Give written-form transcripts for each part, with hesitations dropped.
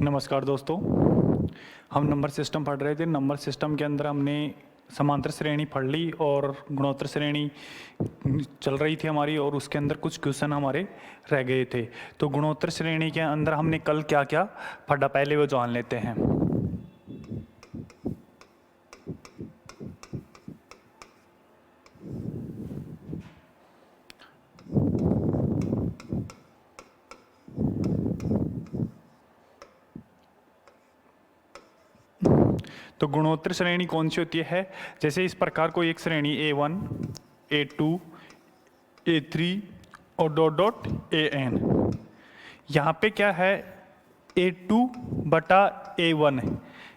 नमस्कार दोस्तों, हम नंबर सिस्टम पढ़ रहे थे। नंबर सिस्टम के अंदर हमने समांतर श्रेणी पढ़ ली और गुणोत्तर श्रेणी चल रही थी हमारी, और उसके अंदर कुछ क्वेश्चन हमारे रह गए थे। तो गुणोत्तर श्रेणी के अंदर हमने कल क्या क्या पढ़ा, पहले वो जान लेते हैं। तो गुणोत्तर श्रेणी कौन सी होती है? जैसे इस प्रकार कोई एक श्रेणी A1, A2, A3 और डॉट डॉट AN। यहाँ पे क्या है, A2 बटा A1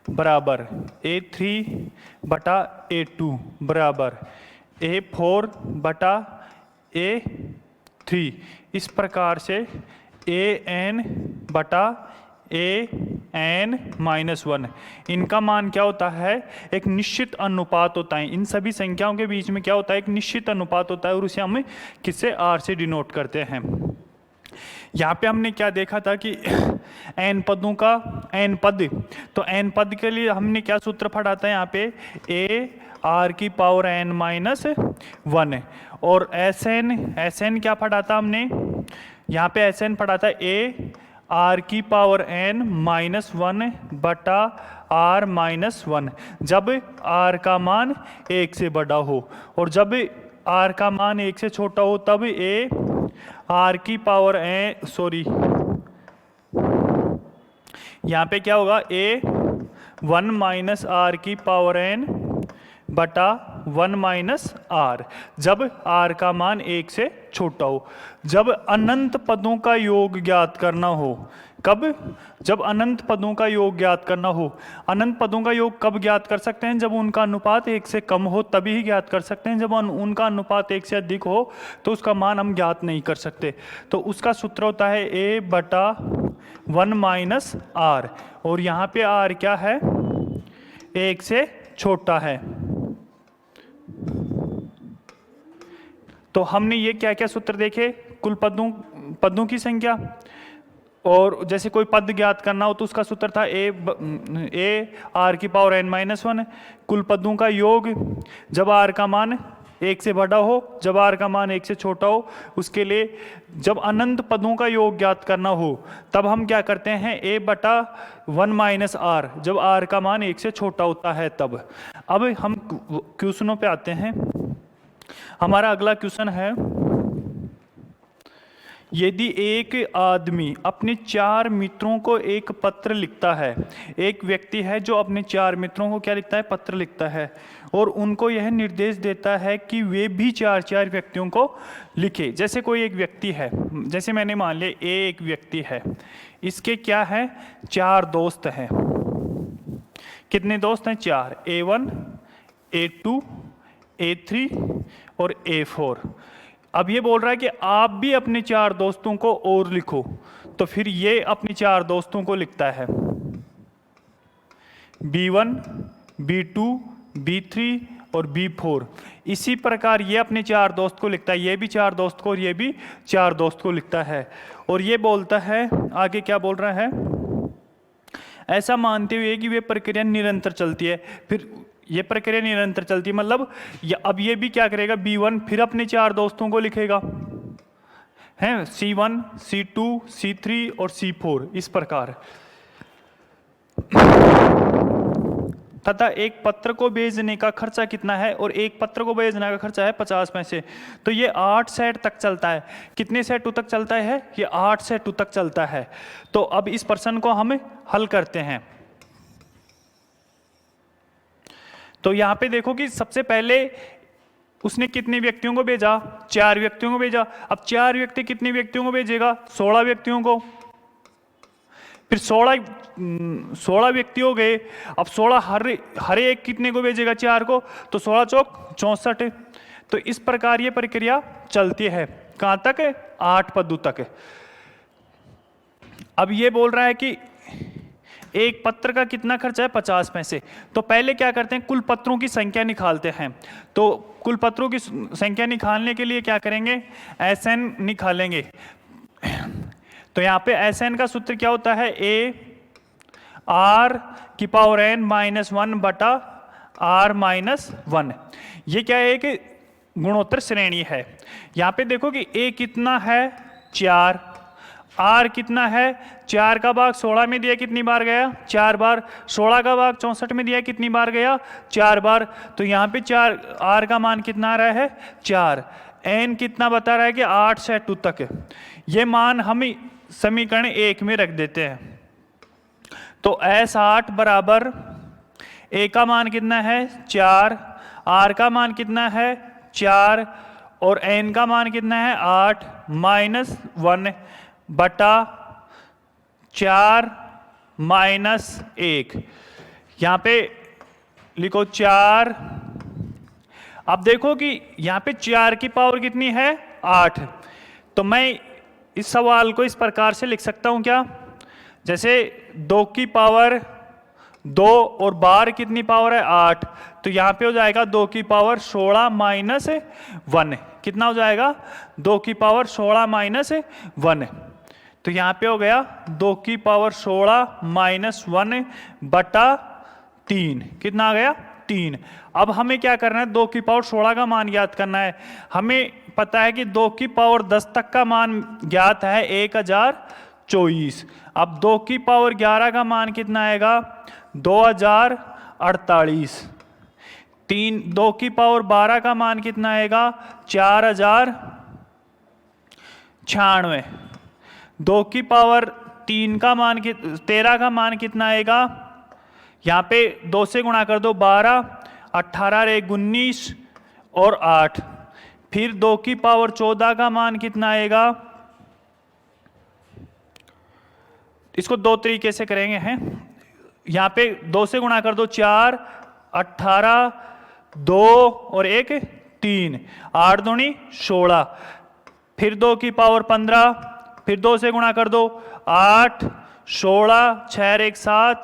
बराबर A3 बटा A2 बराबर A4 बटा A3। इस प्रकार से AN बटा AN-1 इनका मान क्या होता है? एक निश्चित अनुपात होता है। इन सभी संख्याओं के बीच में क्या होता है? एक निश्चित अनुपात होता है, और उसे हम किससे? R से डिनोट करते हैं। यहाँ पे हमने क्या देखा था कि n पदों का n पद, तो n पद के लिए हमने क्या सूत्र पढ़ा था? यहाँ पे a r की पावर n-1 और Sn क्या पढ़ा था हमने? यहाँ पे Sn पढ़ा था a r की पावर n-1 बटा r-1 जब r का मान 1 से बड़ा हो, और जब r का मान 1 से छोटा हो तब a r की पावर यहाँ पे क्या होगा? a 1 r की पावर n बटा 1 r जब r का मान 1 से छोटा हो। जब अनंत पदों का योग ज्ञात करना हो, कब? जब अनंत पदों का योग ज्ञात करना हो। अनंत पदों का योग कब ज्ञात कर सकते हैं? जब उनका अनुपात 1 से कम हो, तभी ही ज्ञात कर सकते हैं। जब उनका अनुपात 1 से अधिक हो तो उसका मान हम ज्ञात नहीं कर सकते। तो उसका सूत्र होता है a बटा 1 r, और यहाँ पे r क्या है? 1 से छोटा है। तो हमने ये क्या क्या सूत्र देखे? कुल पदों की संख्या, और जैसे कोई पद ज्ञात करना हो तो उसका सूत्र था a r की पावर n-1। कुल पदों का योग जब r का मान 1 से बड़ा हो, जब r का मान 1 से छोटा हो, उसके लिए जब अनंत पदों का योग ज्ञात करना हो तब हम क्या करते हैं? a बटा 1 r जब r का मान 1 से छोटा होता है तब। अब हम क्वेश्चनों पे आते हैं। हमारा अगला क्वेश्चन है, यदि एक आदमी अपने 4 मित्रों को एक पत्र लिखता है, एक व्यक्ति है जो अपने 4 मित्रों को क्या लिखता है? पत्र लिखता है, और उनको यह निर्देश देता है कि वे भी 4 व्यक्तियों को लिखे। जैसे कोई एक व्यक्ति है, जैसे मैंने मान लिया ए एक व्यक्ति है, इसके क्या है? 4 दोस्त हैं। कितने दोस्त हैं? 4। A1, A2, A3 और A4। अब ये बोल रहा है कि आप भी अपने 4 दोस्तों को और लिखो, तो फिर ये अपने 4 दोस्तों को लिखता है B1, B2, B3 और B4। इसी प्रकार ये अपने 4 दोस्त को लिखता है, ये भी 4 दोस्त को और ये भी 4 दोस्त को लिखता है। और ये बोलता है, आगे क्या बोल रहा है? ऐसा मानते हुए कि वे प्रक्रिया निरंतर चलती है। फिर ये प्रक्रिया निरंतर चलती है मतलब अब ये भी क्या करेगा? B1 फिर अपने 4 दोस्तों को लिखेगा, हैं C1, C2, C3 और C4 इस प्रकार। तथा एक पत्र को भेजने का खर्चा कितना है? और एक पत्र को भेजने का खर्चा है 50 पैसे। तो ये 8 सेट तक चलता है। कितने सेटों तक चलता है? ये 8 सेटों तक चलता है। तो अब इस प्रश्न को हम हल करते हैं। तो यहाँ पे देखो कि सबसे पहले उसने कितने व्यक्तियों को भेजा? 4 व्यक्तियों को भेजा। अब 4 व्यक्ति कितने व्यक्तियों को भेजेगा? 16 व्यक्तियों को। फिर 16 व्यक्ति हो गए। अब 16 हर एक कितने को भेजेगा? 4 को। तो 16 चौक 64। तो इस प्रकार ये प्रक्रिया चलती है। कहाँ तक? 8 पदों तक। अब ये बोल रहा है कि एक पत्र का कितना खर्चा है? 50 पैसे। तो पहले क्या करते हैं? कुल पत्रों की संख्या निकालते हैं। तो कुल पत्रों की संख्या निकालने के लिए क्या करेंगे? SN निकालेंगे। तो यहाँ पे SN का सूत्र क्या होता है? A आर की पावर एन माइनस 1 बटा आर माइनस 1। ये क्या है कि गुणोत्तर श्रेणी है। यहाँ पे देखो कि ए कितना है 4, आर कितना है 4 का भाग 16 में दिया कितनी बार गया 4 बार, 16 का भाग 64 में दिया कितनी बार गया 4 बार। तो यहाँ पे 4 आर का मान कितना आ रहा है 4, एन कितना बता रहा है कि 8 से 2 तक। ये मान हम समीकरण 1 में रख देते हैं। तो S8 बराबर ए का मान कितना है 4, आर का मान कितना है 4 और एन का मान कितना है 8 माइनस 1 बटा 4 माइनस 1। यहाँ पे लिखो 4। अब देखो कि यहाँ पे 4 की पावर कितनी है 8। तो मैं इस सवाल को इस प्रकार से लिख सकता हूँ क्या, जैसे 2 की पावर 2 और बार कितनी पावर है 8। तो यहाँ पे हो जाएगा 2 की पावर 16 माइनस 1। कितना हो जाएगा 2 की पावर 16 माइनस 1। तो यहाँ पे हो गया 2 की पावर 16 माइनस 1 बटा 3। कितना आ गया 3। अब हमें क्या करना है 2 की पावर 16 का मान ज्ञात करना है। हमें पता है कि 2 की पावर 10 तक का मान ज्ञात है 1024। अब 2 की पावर 11 का मान कितना आएगा 2048। 2 की पावर 12 का मान कितना आएगा 4096। 2 की पावर 3 का मान 13 का मान कितना आएगा, यहाँ पे 2 से गुणा कर दो 12, 18 एक 19 और 8। फिर 2 की पावर 14 का मान कितना आएगा, इसको 2 तरीके से करेंगे हैं। यहाँ पे 2 से गुणा कर दो 4, 18, 2 और 1 3, 8 दूनी 16। फिर 2 की पावर 15, फिर 2 से गुणा कर दो 8, 16, 6 1 7,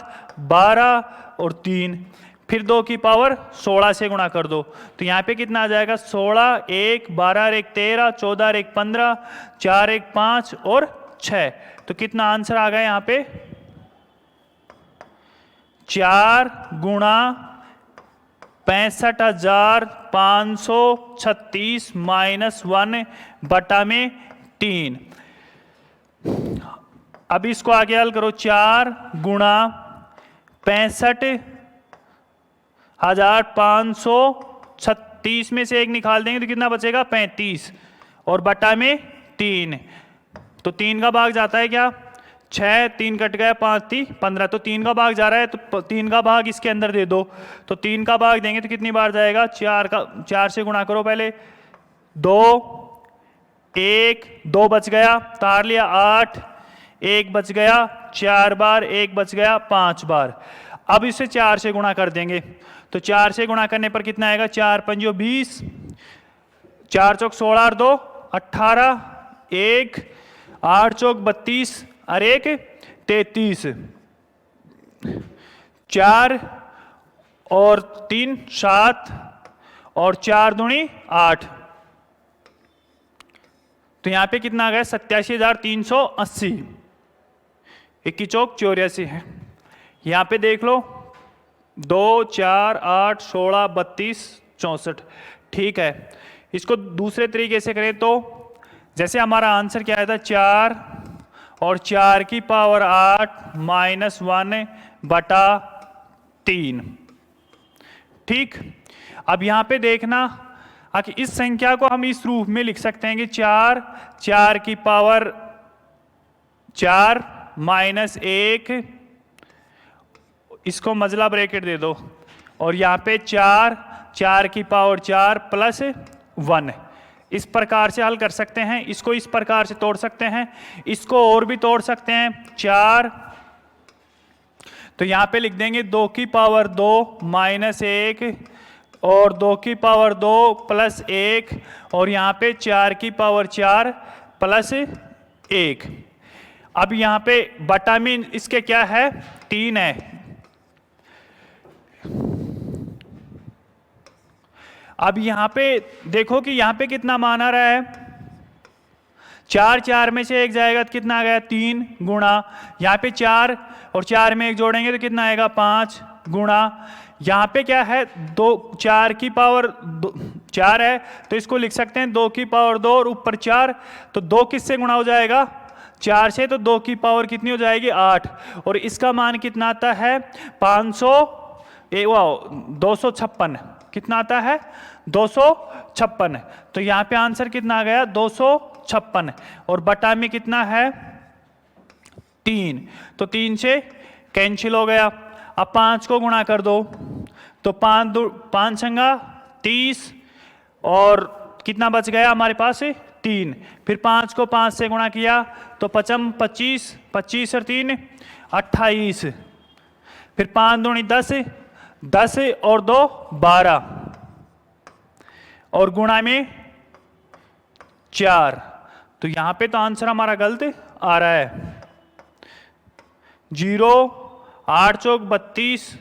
12 और 3। फिर 2 की पावर 16 से गुणा कर दो। तो यहाँ पे कितना आ जाएगा 16, 1, 12 1 13, 14 1 15, 4 1 5 और 6। तो कितना आंसर आ गया यहाँ पे 4 गुणा 65,536 माइनस 1 बटा में 3। अब इसको आगे हल करो 4 गुणा 65,536 में से 1 निकाल देंगे तो कितना बचेगा 35 और बटा में 3। तो 3 का भाग जाता है क्या 6, 3 कट गया 5 3 15। तो 3 का भाग जा रहा है तो 3 का भाग इसके अंदर दे दो। तो 3 का भाग देंगे तो कितनी बार जाएगा 4 से गुणा करो पहले 2 1 2 बच गया, तार लिया 8 1 बच गया 4 बार, 1 बच गया 5 बार। अब इसे 4 से गुणा कर देंगे तो 4 से गुणा करने पर कितना आएगा 4 पंजो 20, 4 चौक 16 और 2 18, 1 8 चौक 32 और 1 33, 4 और 3 7 और 4 दूनी 8। तो यहां पे कितना आ गया 87,380। 21 चौक 84 है। यहां पे देख लो 2 4 8 16 32 64। ठीक है, इसको दूसरे तरीके से करें तो जैसे हमारा आंसर क्या आया था 4 और 4 की पावर 8 माइनस 1 बटा 3। ठीक, अब यहां पे देखना कि इस संख्या को हम इस रूप में लिख सकते हैं कि 4 की पावर 4 माइनस 1, इसको मजला ब्रैकेट दे दो, और यहाँ पे 4 की पावर 4 प्लस 1। इस प्रकार से हल कर सकते हैं। इसको इस प्रकार से तोड़ सकते हैं, इसको और भी तोड़ सकते हैं 4। तो यहाँ पे लिख देंगे 2 की पावर 2 माइनस 1 और 2 की पावर 2 प्लस 1 और यहाँ पे 4 की पावर 4 प्लस 1। अब यहाँ पे बटा में इसके क्या है 3 है। अब यहाँ पे देखो कि यहाँ पे कितना मान आ रहा है 4 में से 1 जाएगा तो कितना आ गया 3 गुणा यहाँ पे 4 और 4 में 1 जोड़ेंगे तो कितना आएगा 5 गुणा, यहाँ पे क्या है 2 4 की पावर 4 है तो इसको लिख सकते हैं 2 की पावर 2 और ऊपर 4, तो 2 किससे गुणा हो जाएगा 4 से, तो 2 की पावर कितनी हो जाएगी 8, और इसका मान कितना आता है 256, कितना आता है 256, तो यहाँ पे आंसर कितना आ गया 256, और बटा में कितना है 3, तो 3 से कैंसिल हो गया। अब 5 को गुणा कर दो तो 5 संगा 30, और कितना बच गया हमारे पास 3, फिर 5 को 5 से गुणा किया तो 25, 25 और 3 28, फिर 5 दूनी 10, 10 और 2 12, और गुणा में 4, तो यहां पे तो आंसर हमारा गलत आ रहा है। 0, 8 चौक 32,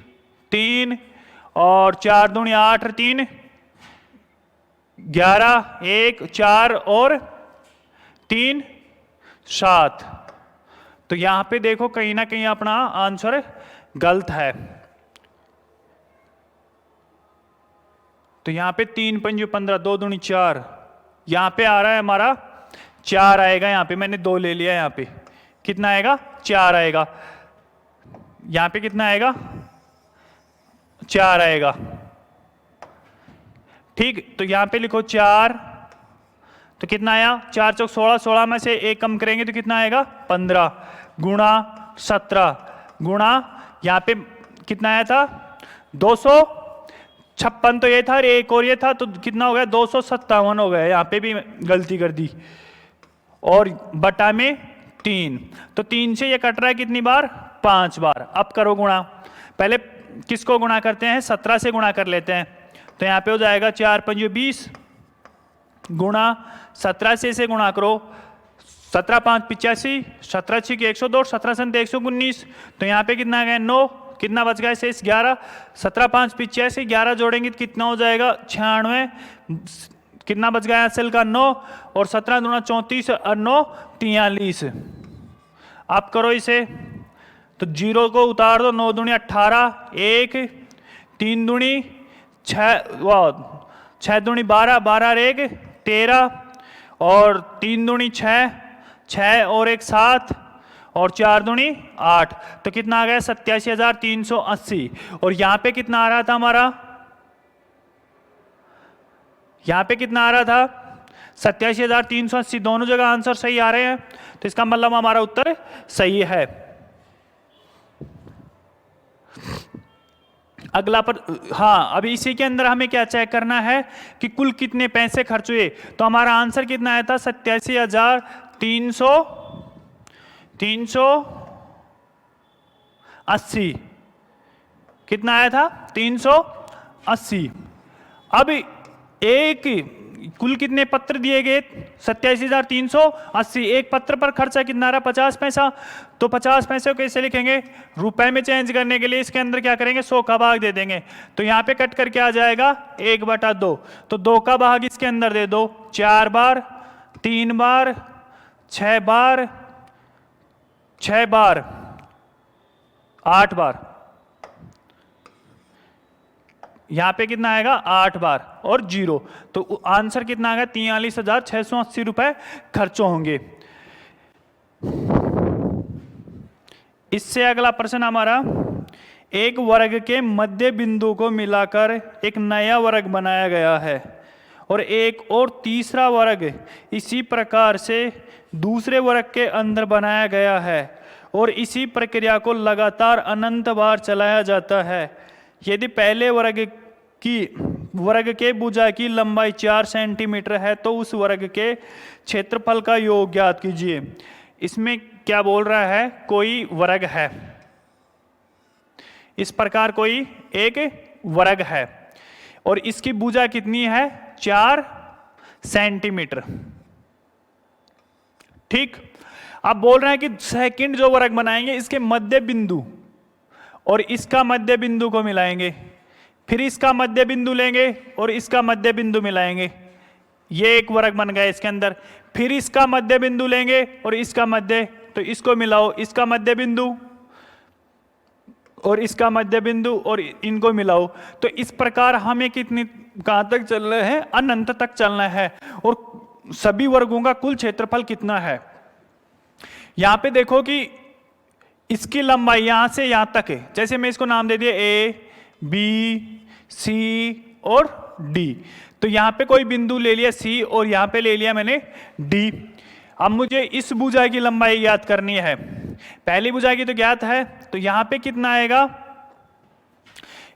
3 और 4 दूनी 8 और 3 11, 1 4 और 3 7, तो यहां पे देखो कहीं ना कहीं अपना आंसर गलत है। तो यहां पे 3 5 15, 2 दूनी 4, यहां पे आ रहा है हमारा 4 आएगा, यहां पे मैंने 2 ले लिया, यहां पे कितना आएगा 4 आएगा, यहां पे कितना आएगा 4 आएगा, ठीक। तो यहां पे लिखो 4, तो कितना आया 4 चौक 16, 16 में से 1 कम करेंगे तो कितना आएगा 15, गुणा 17, गुणा यहां पे कितना आया था 256, तो ये था, एक और ये था, तो कितना हो गया 257 हो गया, यहां पे भी गलती कर दी, और बटा में 3, तो 3 से ये कट रहा है कितनी बार 5 बार। अब करो गुणा, पहले किसको गुणा करते हैं 17 से गुणा कर लेते हैं, तो यहां पे हो जाएगा 4 5 20 गुणा 17 से इसे गुणा करो, 17 5 85, 17 6 102, 17 7 119, तो यहां पे कितना आ गया 9, कितना बच गया शेष 11, 17 5 85, 11 जोड़ेंगे तो कितना हो जाएगा 96, कितना बच गया सेल का 9, और 17 दूना 34 और 9 43। आप करो इसे, तो 0 को उतार दो, 9 दूनी 18, 1 3 दूनी 6, 6 दूनी 12, 12 और 1 13, और 3 दूनी 6, 6 और 1 7, और 4 दूनी 8, तो कितना आ गया 87,380, और यहां पे कितना आ रहा था हमारा, यहां पे कितना आ रहा था 87,380, दोनों जगह आंसर सही आ रहे हैं, तो इसका मतलब हमारा उत्तर सही है। अगला पर, हाँ अभी इसी के अंदर हमें क्या चेक करना है कि कुल कितने पैसे खर्च हुए, तो हमारा आंसर कितना आया था 87,380, कितना आया था 380। अब एक कुल कितने पत्र दिए गए 87,380, एक पत्र पर खर्चा कितना रहा 50 पैसा, तो 50 पैसे को कैसे लिखेंगे, रुपए में चेंज करने के लिए इसके अंदर क्या करेंगे 100 का भाग दे देंगे, तो यहां पे कट करके आ जाएगा 1/2, तो 2 का भाग इसके अंदर दे दो, 4 बार 3 बार 6 बार 6 बार 8 बार, यहां पे कितना आएगा 8 बार और 0, तो आंसर कितना आ गया 43,680 रुपए खर्च होंगे। इससे अगला प्रश्न हमारा, एक वर्ग के मध्य बिंदु को मिलाकर एक नया वर्ग बनाया गया है और एक और तीसरा वर्ग इसी प्रकार से दूसरे वर्ग के अंदर बनाया गया है और इसी प्रक्रिया को लगातार अनंत बार चलाया जाता है। यदि पहले वर्ग के भुजा की लंबाई 4 सेंटीमीटर है तो उस वर्ग के क्षेत्रफल का योग ज्ञात कीजिए। इसमें क्या बोल रहा है, कोई वर्ग है, इस प्रकार कोई एक वर्ग है और इसकी भुजा कितनी है 4 सेंटीमीटर, ठीक। अब बोल रहे हैं कि सेकंड जो वर्ग बनाएंगे इसके मध्य बिंदु और इसका मध्य बिंदु को मिलाएंगे, फिर इसका मध्य बिंदु लेंगे और इसका मध्य बिंदु मिलाएंगे, ये एक वर्ग बन गया इसके अंदर। फिर इसका मध्य बिंदु लेंगे और इसका मध्य, तो इसको मिलाओ, इसका मध्य बिंदु और इसका मध्य बिंदु और इनको मिलाओ, तो इस प्रकार हमें कितनी कहाँ तक चलना है, अनंत तक चलना है। और सभी वर्गों का कुल क्षेत्रफल कितना है, यहां पे देखो कि इसकी लंबाई यहां से यहां तक है। जैसे मैं इसको नाम दे दिया ए बी सी और डी, तो यहां पे कोई बिंदु ले लिया सी और यहां पे ले लिया मैंने डी। अब मुझे इस भुजा की लंबाई ज्ञात करनी है। पहली भुजा की तो ज्ञात है, तो यहां पे कितना आएगा,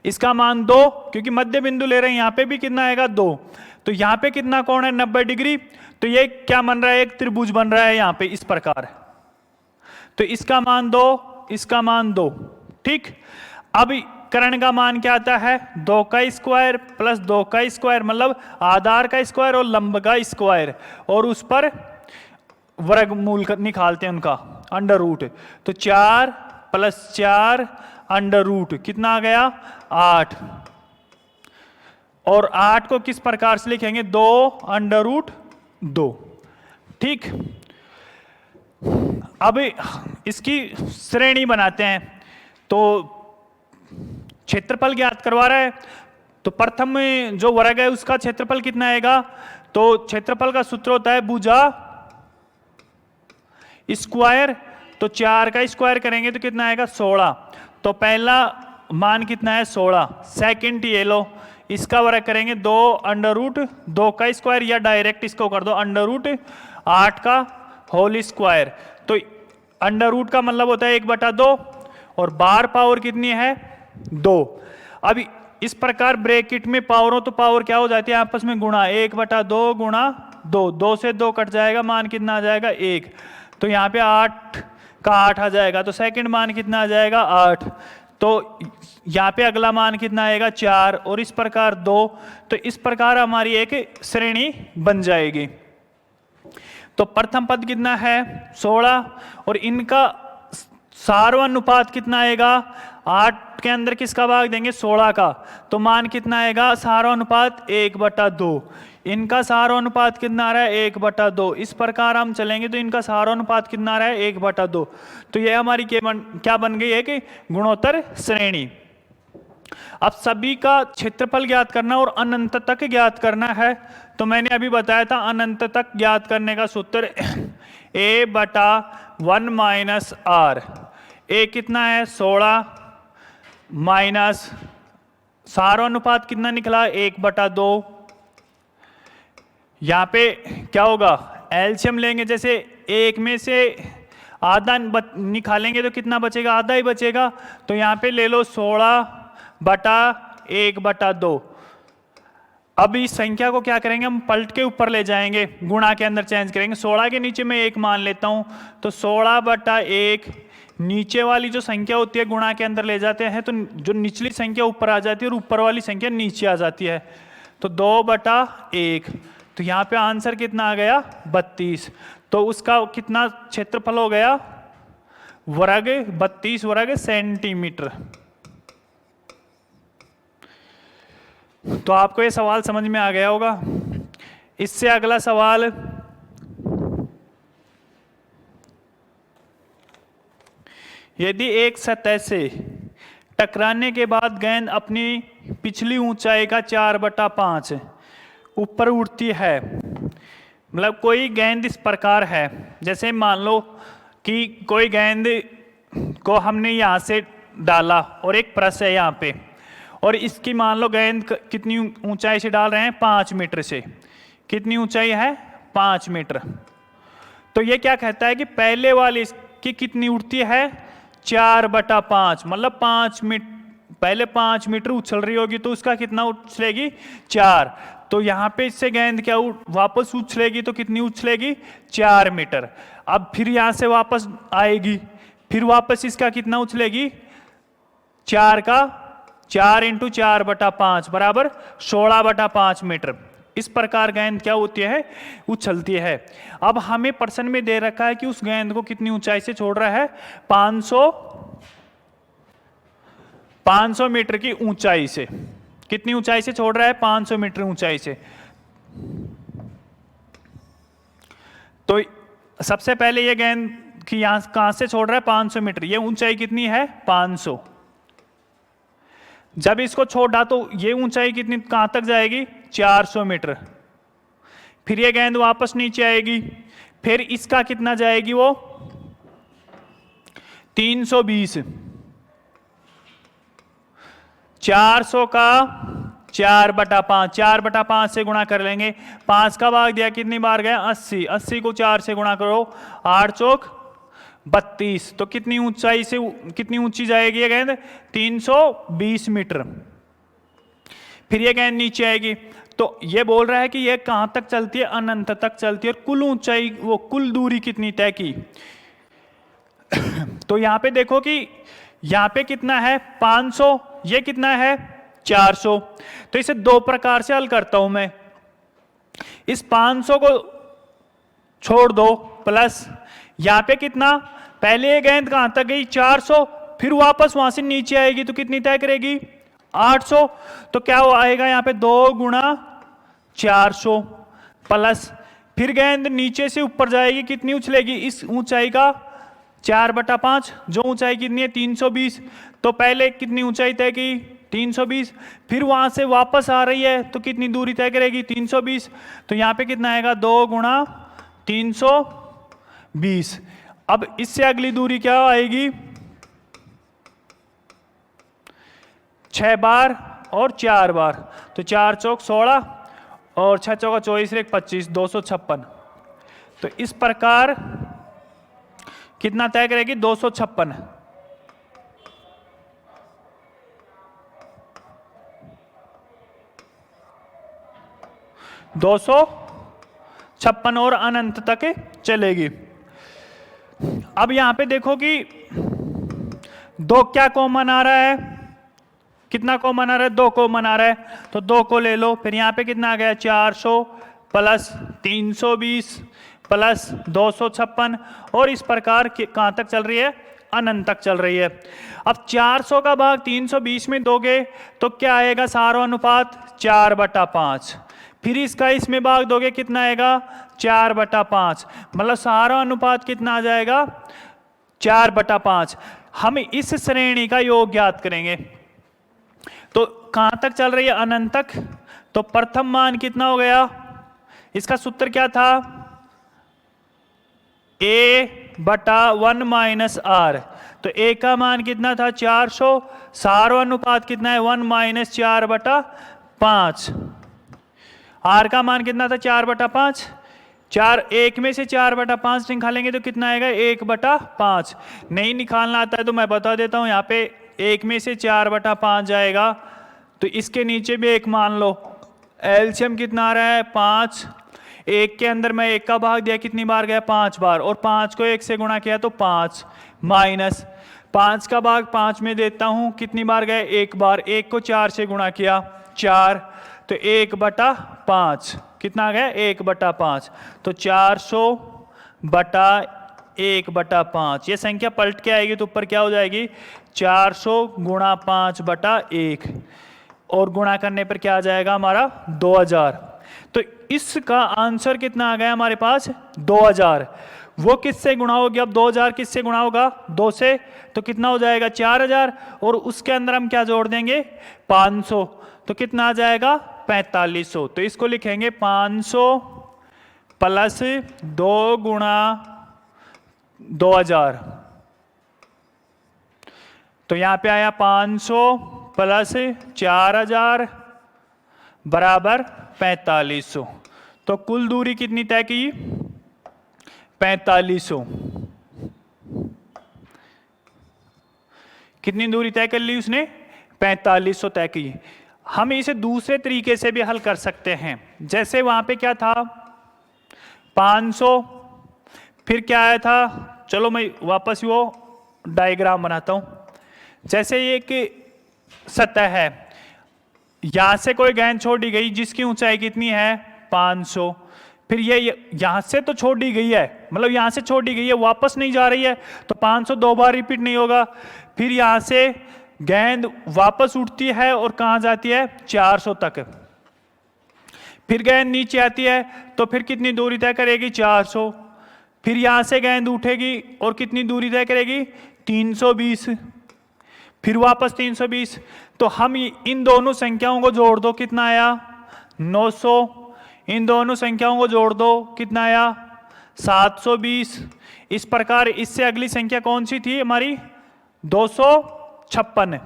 इसका मान 2, क्योंकि मध्य बिंदु ले रहे हैं, यहां पे भी कितना आएगा 2। तो यहां पे कितना कोण है 90 डिग्री, तो ये क्या बन रहा है, एक त्रिभुज बन रहा है यहां पे इस प्रकार। तो इसका मान 2, इसका मान 2, ठीक। अब कर्ण का मान क्या आता है, 2 का स्क्वायर प्लस 2 का स्क्वायर, मतलब आधार का स्क्वायर और लंब का स्क्वायर, और उस पर वर्गमूल निकालते हैं उनका, अंडर रूट। तो 4 प्लस 4 अंडर रूट कितना आ गया 8, और 8 को किस प्रकार से लिखेंगे, 2 अंडर रूट 2, ठीक। अब इसकी श्रेणी बनाते हैं, तो क्षेत्रफल ज्ञात करवा रहा है, तो प्रथम जो वर्ग है उसका क्षेत्रफल कितना आएगा, तो क्षेत्रफल का सूत्र होता है भुजा स्क्वायर, तो 4 का स्क्वायर करेंगे तो कितना आएगा 16। तो पहला मान कितना है 16, सेकंड ये लो, इसका वर्ग करेंगे 2 अंडर रूट 2 का स्क्वायर, या डायरेक्ट इसको कर दो अंडर रूट 8 का होल स्क्वायर। तो अंडर रूट का मतलब होता है 1/2, और बार पावर कितनी है 2। अब इस प्रकार ब्रैकेट में पावर हो तो पावर क्या हो जाती है आपस में गुणा, 1/2 गुणा 2, 2 से 2 कट जाएगा, मान कितना आ जाएगा 1। तो यहाँ पे 8 का 8 आ जाएगा, तो सेकंड मान कितना आ जाएगा 8। तो यहाँ पे अगला मान कितना आएगा 4, और इस प्रकार 2। तो इस प्रकार हमारी एक श्रेणी बन जाएगी। तो प्रथम पद कितना है 16, और इनका सार्वनुपात कितना आएगा, 8 के अंदर किसका भाग देंगे 16 का, तो मान कितना आएगा सार्वनुपात 1/2। इनका सार्वनुपात कितना आ रहा है 1/2। इस प्रकार हम चलेंगे तो इनका सार्वनुपात कितना आ रहा है 1/2। तो यह हमारी क्या बन गई है कि गुणोत्तर श्रेणी। अब सभी का क्षेत्रफल ज्ञात करना और अनंत तक ज्ञात करना है। तो मैंने अभी बताया था अनंत तक ज्ञात करने का सूत्र a/1 माइनस r। a कितना है 16 माइनस सार्वनुपात कितना निकला 1/2। यहाँ पे क्या होगा, एलसीएम लेंगे, जैसे 1 में से आधा निकालेंगे तो कितना बचेगा, आधा ही बचेगा। तो यहाँ पे ले लो 16/1/2। अब इस संख्या को क्या करेंगे, हम पलट के ऊपर ले जाएंगे, गुणा के अंदर चेंज करेंगे। 16 के नीचे मैं 1 मान लेता हूँ, तो 16/1, नीचे वाली जो संख्या होती है गुणा के अंदर ले जाते हैं, तो जो निचली संख्या ऊपर आ जाती है और ऊपर वाली संख्या नीचे आ जाती है। तो 2/1, तो यहाँ पे आंसर कितना आ गया 32। तो उसका कितना क्षेत्रफल हो गया वर्ग, 32 वर्ग सेंटीमीटर। तो आपको ये सवाल समझ में आ गया होगा। इससे अगला सवाल, यदि एक सतह से टकराने के बाद गेंद अपनी पिछली ऊंचाई का 4/5 ऊपर उड़ती है, मतलब कोई गेंद इस प्रकार है, जैसे मान लो कि कोई गेंद को हमने यहाँ से डाला और एक प्रेस है यहाँ पे, और इसकी मान लो गेंद कितनी ऊंचाई से डाल रहे हैं 5 मीटर से। कितनी ऊंचाई है 5 मीटर। तो ये क्या कहता है कि पहले वाली की कितनी उड़ती है 4/5, मतलब 5 मीटर, पहले 5 मीटर उछल रही होगी तो उसका कितना उछलेगी 4। तो यहाँ पे इससे गेंद क्या वापस उछलेगी, तो कितनी उछलेगी 4 मीटर। अब फिर यहाँ से वापस आएगी, फिर वापस इसका कितना उछलेगी 4 का 4 × 4/5 बराबर 16/5 मीटर। इस प्रकार गेंद क्या होती है उछलती है। अब हमें प्रश्न में दे रखा है कि उस गेंद को कितनी ऊंचाई से छोड़ रहा है 500 मीटर की ऊंचाई से। कितनी ऊंचाई से छोड़ रहा है 500 मीटर ऊंचाई से। तो सबसे पहले ये गेंद कि यहां कहां से छोड़ रहा है 500 मीटर, ये ऊंचाई कितनी है 500। जब इसको छोड़ा तो ये ऊंचाई कितनी कहां तक जाएगी, 400 मीटर। फिर ये गेंद वापस नीचे आएगी, फिर इसका कितना जाएगी वो 320। 400 का 4/5, 4/5 से गुणा कर लेंगे। 5 का भाग दिया कितनी बार गया, 80। 80 को 4 से गुणा करो, 8 चौक 32। तो कितनी ऊंचाई से कितनी ऊंची जाएगी ये गेंद, 320 मीटर। फिर ये गेंद नीचे आएगी। तो ये बोल रहा है कि ये कहां तक चलती है, अनंत तक चलती है। और कुल ऊंचाई, वो कुल दूरी कितनी तय की। तो यहां पे देखो कि यहां पे कितना है 500, ये कितना है 400। तो इसे दो प्रकार से हल करता हूं मैं। इस 500 को छोड़ दो, प्लस यहां पे कितना, पहले ये गेंद कहां तक गई 400, फिर वापस वहां से नीचे आएगी तो कितनी तय करेगी 800। तो क्या वो आएगा यहां पे 2 गुणा 400, प्लस फिर गेंद नीचे से ऊपर जाएगी, कितनी उछलेगी इस ऊंचाई का 4/5, जो ऊंचाई कितनी है 320। तो पहले कितनी ऊंचाई तय की 320, फिर वहां से वापस आ रही है तो कितनी दूरी तय करेगी 320। तो यहां पे कितना आएगा 2 गुणा 320। अब इससे अगली दूरी क्या आएगी, 6 बार और 4 बार। तो 4 चौक 16 और 6 चौका 24, 25, 256। तो इस प्रकार कितना तय करेगी 256। 256 और अनंत तक चलेगी। अब यहां पे देखो कि 2 क्या कॉमन आ रहा है, कितना कॉमन आ रहा है 2 कॉमन आ रहा है। तो 2 को ले लो, फिर यहां पे कितना आ गया 400 प्लस 320 प्लस 256। और इस प्रकार कहां तक चल रही है, अनंत तक चल रही है। अब 400 का भाग 320 में दोगे तो क्या आएगा सारा अनुपात 4/5। फिर इसका इसमें भाग दोगे कितना आएगा 4/5, मतलब सारा अनुपात कितना आ जाएगा 4/5। हम इस श्रेणी का योग ज्ञात करेंगे। तो कहां तक चल रही है, अनंत तक। तो प्रथम मान कितना हो गया, इसका सूत्र क्या था a/1 माइनस r। तो a का मान कितना था 400, सारो अनुपात कितना है 1 माइनस 4/5। r का मान कितना था 4/5। 1 में से 4/5 निकालेंगे तो कितना आएगा 1/5। नहीं निकालना आता है तो मैं बता देता हूं, यहाँ पे 1 में से 4/5 जाएगा तो इसके नीचे भी 1 मान लो। एलसीएम कितना आ रहा है 5। 1 के अंदर मैं 1 का भाग दिया, कितनी बार गया 5 बार, और 5 को 1 से गुणा किया तो 5, माइनस 5 का भाग 5 में देता हूं, कितनी बार गए 1 बार। 1 को 4 से गुणा किया 4, तो 1/5 कितना आ गया 1/5। तो 400/1/5। ये संख्या पलट के आएगी तो ऊपर क्या हो जाएगी 400 गुणा 5/1, और गुणा करने पर क्या आ जाएगा हमारा 2000। तो इसका आंसर कितना आ गया हमारे पास 2000। वो किससे गुणा होगी, अब 2000 किससे गुणा होगा 2 से, तो कितना हो जाएगा 4000, और उसके अंदर हम क्या जोड़ देंगे 500, तो कितना आ जाएगा 4500। तो इसको लिखेंगे 500 प्लस 2 गुणा 2000। तो यहां पे आया 500 प्लस 4000 बराबर 4500। तो कुल दूरी कितनी तय की 4500। कितनी दूरी तय कर ली उसने 4500 तय की। हम इसे दूसरे तरीके से भी हल कर सकते हैं। जैसे वहां पे क्या था 500, फिर क्या आया था, चलो मैं वापस वो डायग्राम बनाता हूं। जैसे ये कि सतह है, यहां से कोई गेंद छोड़ी गई जिसकी ऊंचाई कितनी है 500, फिर ये यहां से तो छोड़ी गई है, मतलब यहां से छोड़ी गई है वापस नहीं जा रही है, तो 500 2 बार रिपीट नहीं होगा। फिर यहां से गेंद वापस उठती है और कहां जाती है 400 तक। फिर गेंद नीचे आती है तो फिर कितनी दूरी तय करेगी 400। फिर यहां से गेंद उठेगी और कितनी दूरी तय करेगी 320, फिर वापस 320। तो हम इन दोनों संख्याओं को जोड़ दो, कितना आया 900। इन दोनों संख्याओं को जोड़ दो, कितना आया 720। इस प्रकार इससे अगली संख्या कौन सी थी हमारी 256।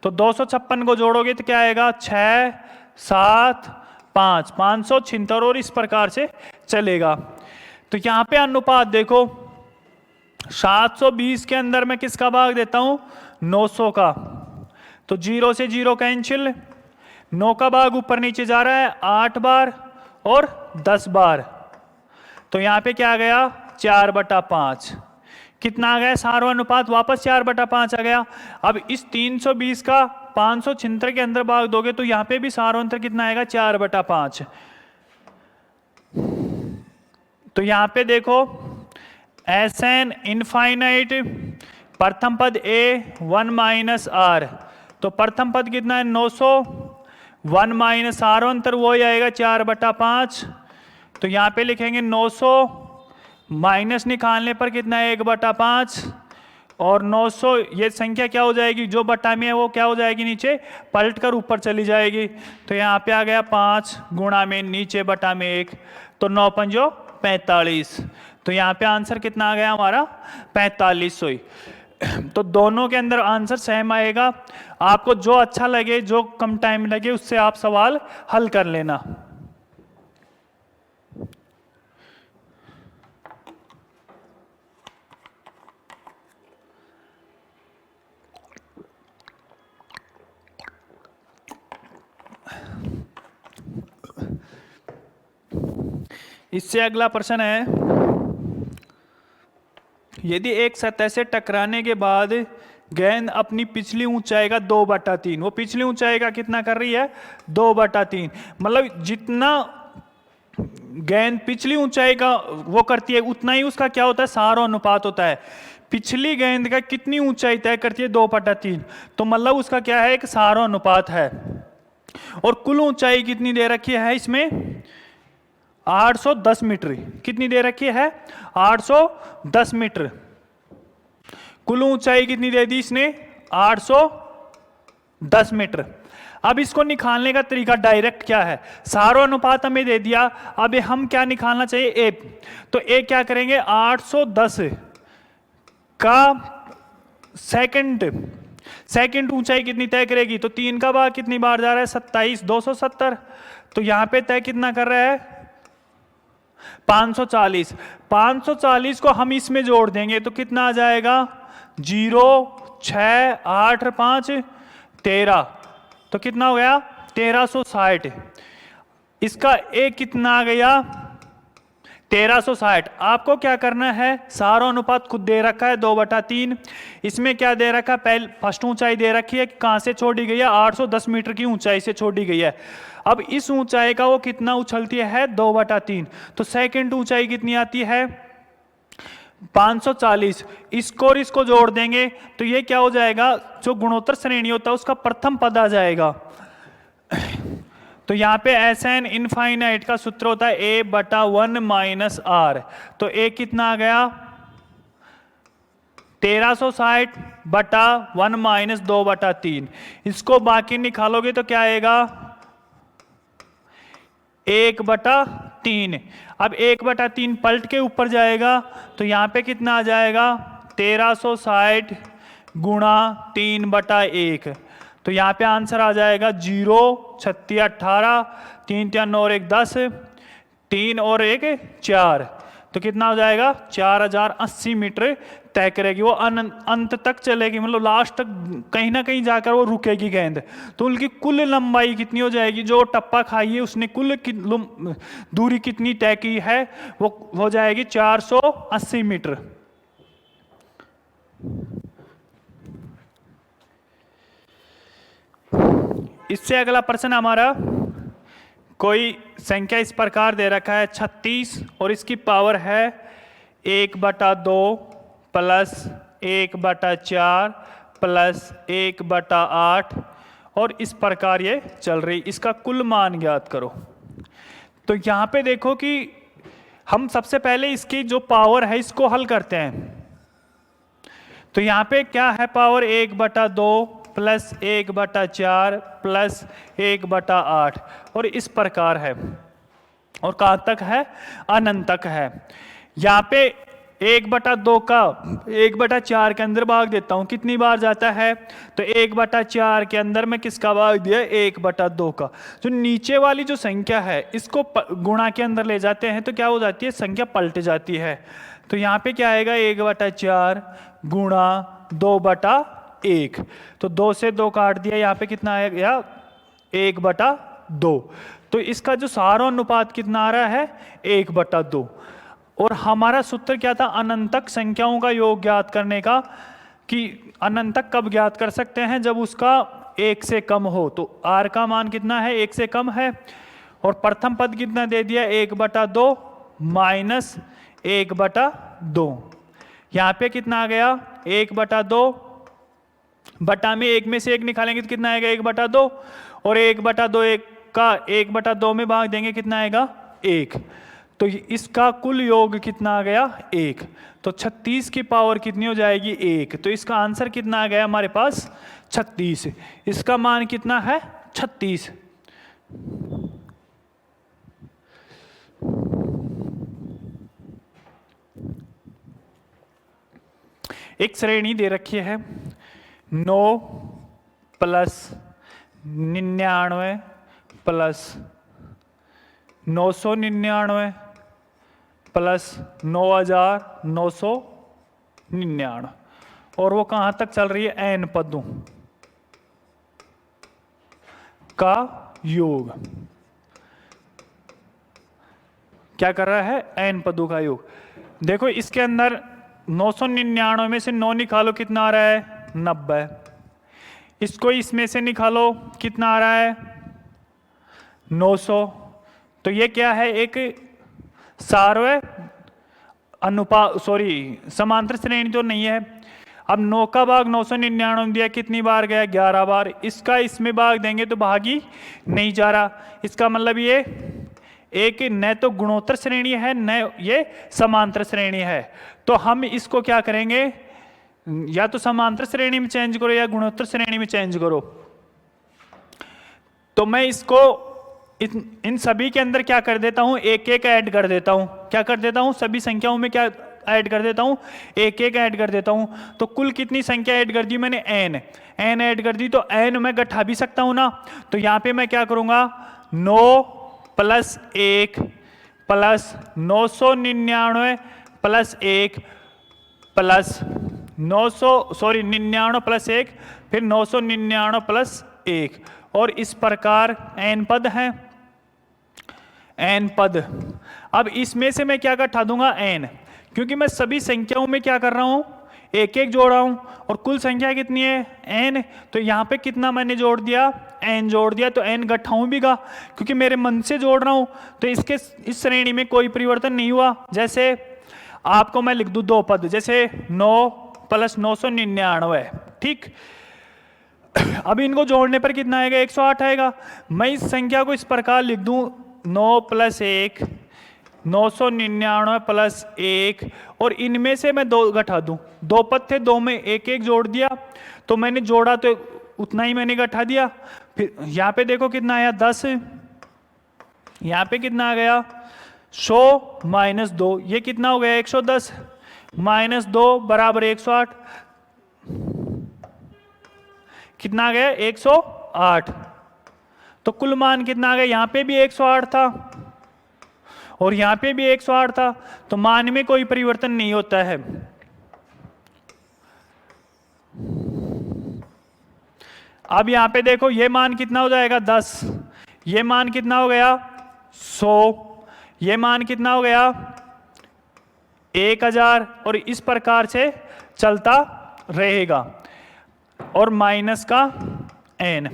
तो 256 को जोड़ोगे तो क्या आएगा 6 7 5 576 और इस प्रकार से चलेगा। तो यहाँ पे अनुपात देखो 720 के अंदर मैं किसका भाग देता हूं 900 का, तो 0 से 0 कैंसिल, 9 का भाग ऊपर नीचे जा रहा है 8 बार और 10 बार, तो यहाँ पे क्या आ गया 4/5। कितना आ गया सारो अनुपात वापस 4/5 आ गया। अब इस 320 का 576 के अंदर भाग दोगे तो यहाँ पे भी सारो अंतर कितना आएगा 4/5। तो यहाँ पे देखो Sn इनफाइनाइट, प्रथम पद a 1 माइनस आर, तो प्रथम पद कितना है 900, 1 माइनस आर अंतर वो ही आएगा 4/5। तो यहाँ पे लिखेंगे 900 माइनस निकालने पर कितना है 1/5, और 900 ये संख्या क्या हो जाएगी जो बटा में है वो क्या हो जाएगी नीचे पलट कर ऊपर चली जाएगी। तो यहाँ पे आ गया 5 गुणा में नीचे बटा में 1, तो 9 पंजो 45। तो यहाँ पे आंसर कितना आ गया हमारा 4500 ही। तो दोनों के अंदर आंसर सेम आएगा। आपको जो अच्छा लगे जो कम टाइम लगे उससे आप सवाल हल कर लेना। इससे अगला प्रश्न है, यदि एक सतह से टकराने के बाद गेंद अपनी पिछली ऊंचाई का 2/3, वो पिछली ऊंचाई का कितना कर रही है 2/3, मतलब जितना गेंद पिछली ऊंचाई का वो करती है उतना ही उसका क्या होता है सारो अनुपात होता है। पिछली गेंद का कितनी ऊंचाई तय करती है 2/3, तो मतलब उसका क्या है एक सारो अनुपात है। और कुल ऊंचाई कितनी दे रखी है इसमें 810 मीटर, कितनी दे रखी है 810 मीटर। कुल ऊंचाई कितनी दे दी इसने 810 मीटर। अब इसको निकालने का तरीका डायरेक्ट क्या है, सारो अनुपात हमें दे दिया, अब हम क्या निकालना चाहिए ए, तो ए क्या करेंगे 810 का सेकंड ऊंचाई कितनी तय करेगी, तो 3 का भाग कितनी बार जा रहा है 27, 270, तो यहां पे तय कितना कर रहा है 540। 540 को हम इसमें जोड़ देंगे तो कितना आ जाएगा 0 6 8 5 13, तो कितना हो गया 1360। इसका एक कितना आ गया 1360। आपको क्या करना है सारो अनुपात खुद दे रखा है 2/3, इसमें क्या दे रखा है पहले फर्स्ट ऊंचाई दे रखी है कहां से छोड़ी गई है 810 मीटर की ऊंचाई से छोड़ी गई है। अब इस ऊंचाई का वो कितना उछलती है 2/3, तो सेकंड ऊंचाई कितनी आती है 540। इसको और इसको जोड़ देंगे तो ये क्या हो जाएगा जो गुणोत्तर श्रेणी होता है उसका प्रथम पद आ जाएगा। तो यहाँ पे Sn इनफाइनाइट का सूत्र होता है a/1 माइनस आर, तो a कितना आ गया 1360 बटा 1 माइनस 2/3। इसको बाकी निकालोगे तो क्या आएगा 1/3। अब 1/3 पलट के ऊपर जाएगा तो यहाँ पे कितना आ जाएगा 1360 गुणा 3/1, तो यहाँ पे आंसर आ जाएगा 0 36 18, 3 3 9 और 1 10, 3 और 1 4, तो कितना हो जाएगा 4080 मीटर तय करेगी। वो अंत तक चलेगी, मतलब लास्ट तक कहीं ना कहीं जाकर वो रुकेगी गेंद। तो उनकी कुल लंबाई कितनी हो जाएगी, जो टप्पा खाई है उसने कुल दूरी कितनी तय की है वो हो जाएगी 480 मीटर। इससे अगला प्रश्न हमारा, कोई संख्या इस प्रकार दे रखा है 36 और इसकी पावर है 1/2 प्लस 1/4 प्लस 1/8 और इस प्रकार ये चल रही, इसका कुल मान ज्ञात करो। तो यहाँ पे देखो कि हम सबसे पहले इसकी जो पावर है इसको हल करते हैं। तो यहाँ पे क्या है पावर 1/2 प्लस 1/4 प्लस 1/8 और इस प्रकार है। और कहाँ तक है? अनंत तक है। यहाँ पे 1/2 का 1/4 के अंदर भाग देता हूँ, कितनी बार जाता है? तो 1/4 के अंदर मैं किसका भाग दिया? 1/2 का। जो नीचे वाली जो संख्या है इसको गुणा के अंदर ले जाते हैं तो क्या हो जाती है? संख्या पलट जाती है। तो यहाँ पे क्या आएगा? 1/4 गुणा 2/1। तो 2 से 2 काट दिया, यहाँ पे कितना आएगा? 1/2। तो इसका जो सारा अनुपात कितना आ रहा है? 1/2। और हमारा सूत्र क्या था? अनंतक संख्याओं का योग ज्ञात करने का, कि अनंतक कब ज्ञात कर सकते हैं? जब उसका 1 से कम हो। तो r का मान कितना है? 1 से कम है। और प्रथम पद कितना दे दिया? 1/2 माइनस 1/2। यहाँ पे कितना आ गया? 1/2 बटा में 1 में से 1 निकालेंगे तो कितना आएगा? 1/2। और 1/2 1 का 1/2 में भाग देंगे, कितना आएगा? 1। तो इसका कुल योग कितना आ गया? 1। तो 36 की पावर कितनी हो जाएगी? 1। तो इसका आंसर कितना आ गया हमारे पास? 36। इसका मान कितना है? 36। एक श्रेणी दे रखी है 9 प्लस 99 प्लस 999 प्लस 9999 और वो कहाँ तक चल रही है? n पदों का योग। क्या कर रहा है? n पदों का योग। देखो इसके अंदर 999 में से 9 निकालो, कितना आ रहा है? 90। इसको इसमें से निकालो, कितना आ रहा है? 900। तो ये क्या है? एक सार्वय अनुपात, समांतर श्रेणी तो नहीं है। अब 9 का भाग 999 दिया, कितनी बार गया? 11 बार। इसका इसमें भाग देंगे तो भाग ही नहीं जा रहा। इसका मतलब ये एक न तो गुणोत्तर श्रेणी है न ये समांतर श्रेणी है। तो हम इसको क्या करेंगे? या तो समांतर श्रेणी में चेंज करो या गुणोत्तर श्रेणी में चेंज करो। तो मैं इसको इन सभी के अंदर क्या कर देता हूं? एक एक ऐड कर देता हूं। क्या कर देता हूं? सभी संख्याओं में क्या ऐड कर देता हूं? एक एक ऐड कर देता हूं। तो कुल कितनी संख्या ऐड कर दी मैंने? n ऐड कर दी। तो n मैं घटा भी सकता हूं ना। तो यहां पे मैं क्या करूंगा? 9 plus 1 plus 999 plus 1 plus 99 plus 1 फिर 999 प्लस 1 और इस प्रकार n पद हैं। n पद। अब इसमें से मैं क्या घटा दूंगा? n, क्योंकि मैं सभी संख्याओं में क्या कर रहा हूं? एक एक जोड़ रहा हूं। और कुल संख्या कितनी है? n। तो यहां पे कितना मैंने जोड़ दिया? n जोड़ दिया। तो n घटाऊं भी गा, क्योंकि मेरे मन से जोड़ रहा हूं। तो इसके इस श्रेणी में कोई परिवर्तन नहीं हुआ। जैसे आपको मैं लिख दूं 2 पद, जैसे 9 प्लस 999, ठीक। अब इनको जोड़ने पर कितना आएगा? 108 आएगा। मैं इस संख्या को इस प्रकार लिख दूं 9 प्लस 1 999 प्लस 1 और इनमें से मैं 2 घटा दूं। 2 पद थे, 2 में एक एक जोड़ दिया। तो मैंने जोड़ा तो उतना ही मैंने घटा दिया। फिर यहाँ पे देखो कितना आया? 10। यहाँ पे कितना आ गया? 100 माइनस 2, ये कितना हो गया? 110 माइनस 2 बराबर 108। कितना आ गया? 108। तो कुल मान कितना आ गया? यहाँ पे भी 108 था और यहाँ पे भी 108 था। तो मान में कोई परिवर्तन नहीं होता है। अब यहाँ पे देखो ये मान कितना हो जाएगा? 10। ये मान कितना हो गया? 100। ये मान कितना हो गया? 1000 और इस प्रकार से चलता रहेगा। और माइनस का n।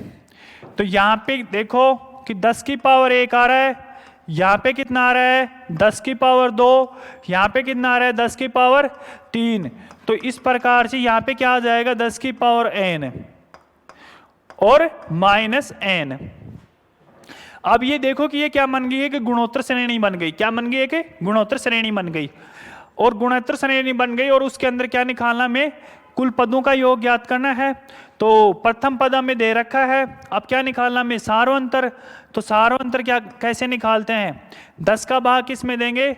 तो यहां पे देखो कि 10 की पावर 1 आ रहा है। यहां पे कितना आ रहा है? 10 की पावर 2। यहां पे कितना आ रहा है? 10 की पावर 3। तो इस प्रकार से यहां पे क्या आ जाएगा? 10 की पावर n और माइनस n। अब ये देखो कि ये क्या बन गई है? कि गुणोत्तर श्रेणी बन गई। क्या बन गई है? कि गुणोत्तर श्रेणी बन गई। और गुणोत्तर श्रेणी बन गई और उसके अंदर क्या निकालना? में कुल पदों का योग ज्ञात करना है। तो प्रथम पद हमें दे रखा है, अब क्या निकालना हमें, सार्वंतर। तो सार्वंतर क्या कैसे निकालते हैं, 10 का भाग किस में देंगे,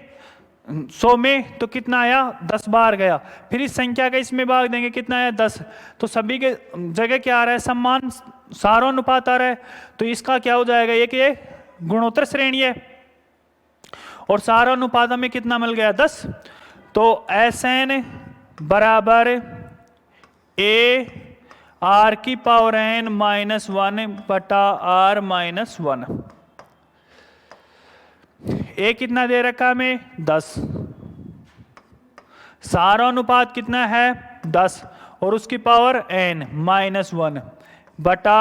100 में, तो कितना आया 10 बार गया। फिर इस संख्या का इसमें भाग देंगे, कितना आया 10। तो सभी के जगह क्या आ रहा है, समान सारोनुपात आ रहा है। तो इसका क्या हो जाएगा, एक ये गुणोत्तर श्रेणी है और सारोनुपात में कितना मिल गया 10। तो Sn बराबर A R की पावर n माइनस 1 बटा R माइनस 1। ए कितना दे रखा हमें 10, सारोनुपात कितना है 10 और उसकी पावर n माइनस 1 बटा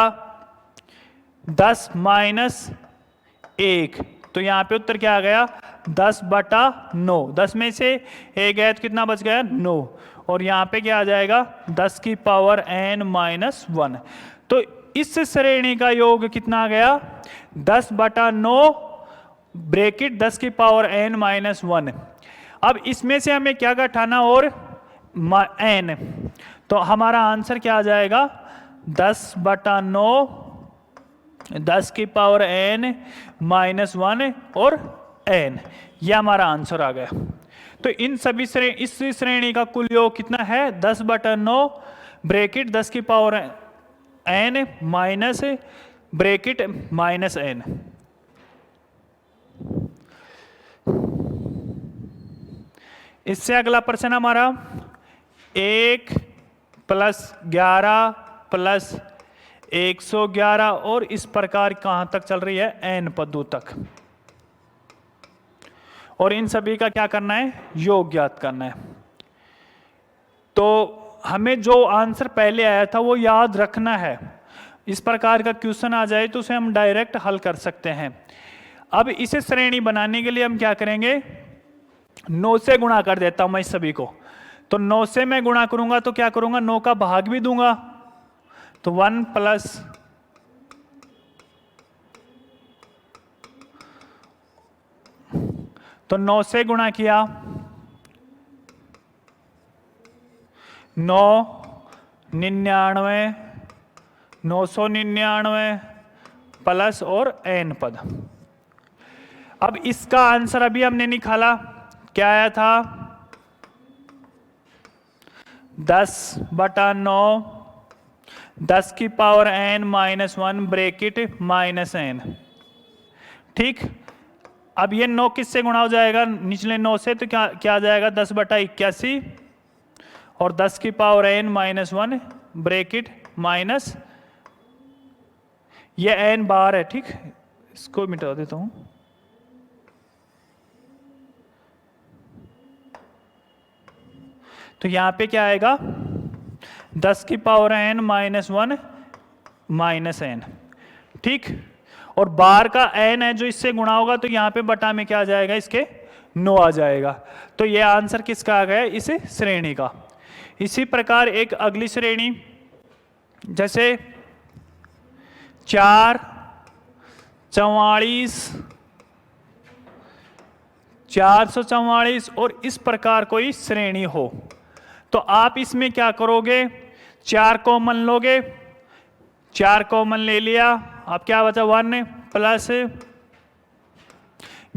10 माइनस 1। तो यहाँ पे उत्तर क्या आ गया 10 बटा 9। 10 में से एक गया तो कितना बच गया 9 और यहाँ पे क्या आ जाएगा 10 की पावर n माइनस 1। तो इस श्रेणी का योग कितना आ गया 10 बटा 9 ब्रैकेट 10 की पावर n माइनस 1। अब इसमें से हमें क्या घटाना और n, तो हमारा आंसर क्या आ जाएगा 10 बटा 9 10 की पावर n माइनस 1 और n, यह हमारा आंसर आ गया। तो इन सभी इस श्रेणी का कुल योग कितना है 10 बटा 9 ब्रैकेट 10 की power n minus bracket minus n। इससे अगला प्रश्न हमारा 1 प्लस 11 प्लस 111 और इस प्रकार कहां तक चल रही है n पदों तक, और इन सभी का क्या करना है योग ज्ञात करना है। तो हमें जो आंसर पहले आया था वो याद रखना है। इस प्रकार का क्वेश्चन आ जाए तो उसे हम डायरेक्ट हल कर सकते हैं। अब इसे श्रेणी बनाने के लिए हम क्या करेंगे 9 से गुणा कर देता हूं मैं इस सभी को। तो 9 से मैं गुणा करूंगा तो क्या करूंगा 9 का भाग भी दूंगा, तो 1 प्लस तो 9 से गुणा किया 9 99 999 प्लस और n पद। अब इसका आंसर अभी हमने निकाला, क्या आया था 10 बटा 9 10 की power n minus 1 bracket minus n। ठीक, अब ये 9 किससे गुणा हो जाएगा निचले 9 से, तो क्या आ जाएगा 10 बटा 81 और 10 की power n minus 1 bracket minus, ये n बार है। ठीक, इसको मिटा देता हूं। तो यहां पे क्या आएगा 10 की power n minus 1 minus n। ठीक, और बार का n है जो इससे गुणा होगा तो यहां पे बटा में क्या आ जाएगा इसके 9 आ जाएगा। तो ये आंसर किसका आ गया इस श्रेणी का। इसी प्रकार एक अगली श्रेणी जैसे 4 44 444 और इस प्रकार कोई श्रेणी हो तो आप इसमें क्या करोगे 4 कॉमन लोगे, 4 कॉमन ले लिया, अब क्या बचा 1 प्लस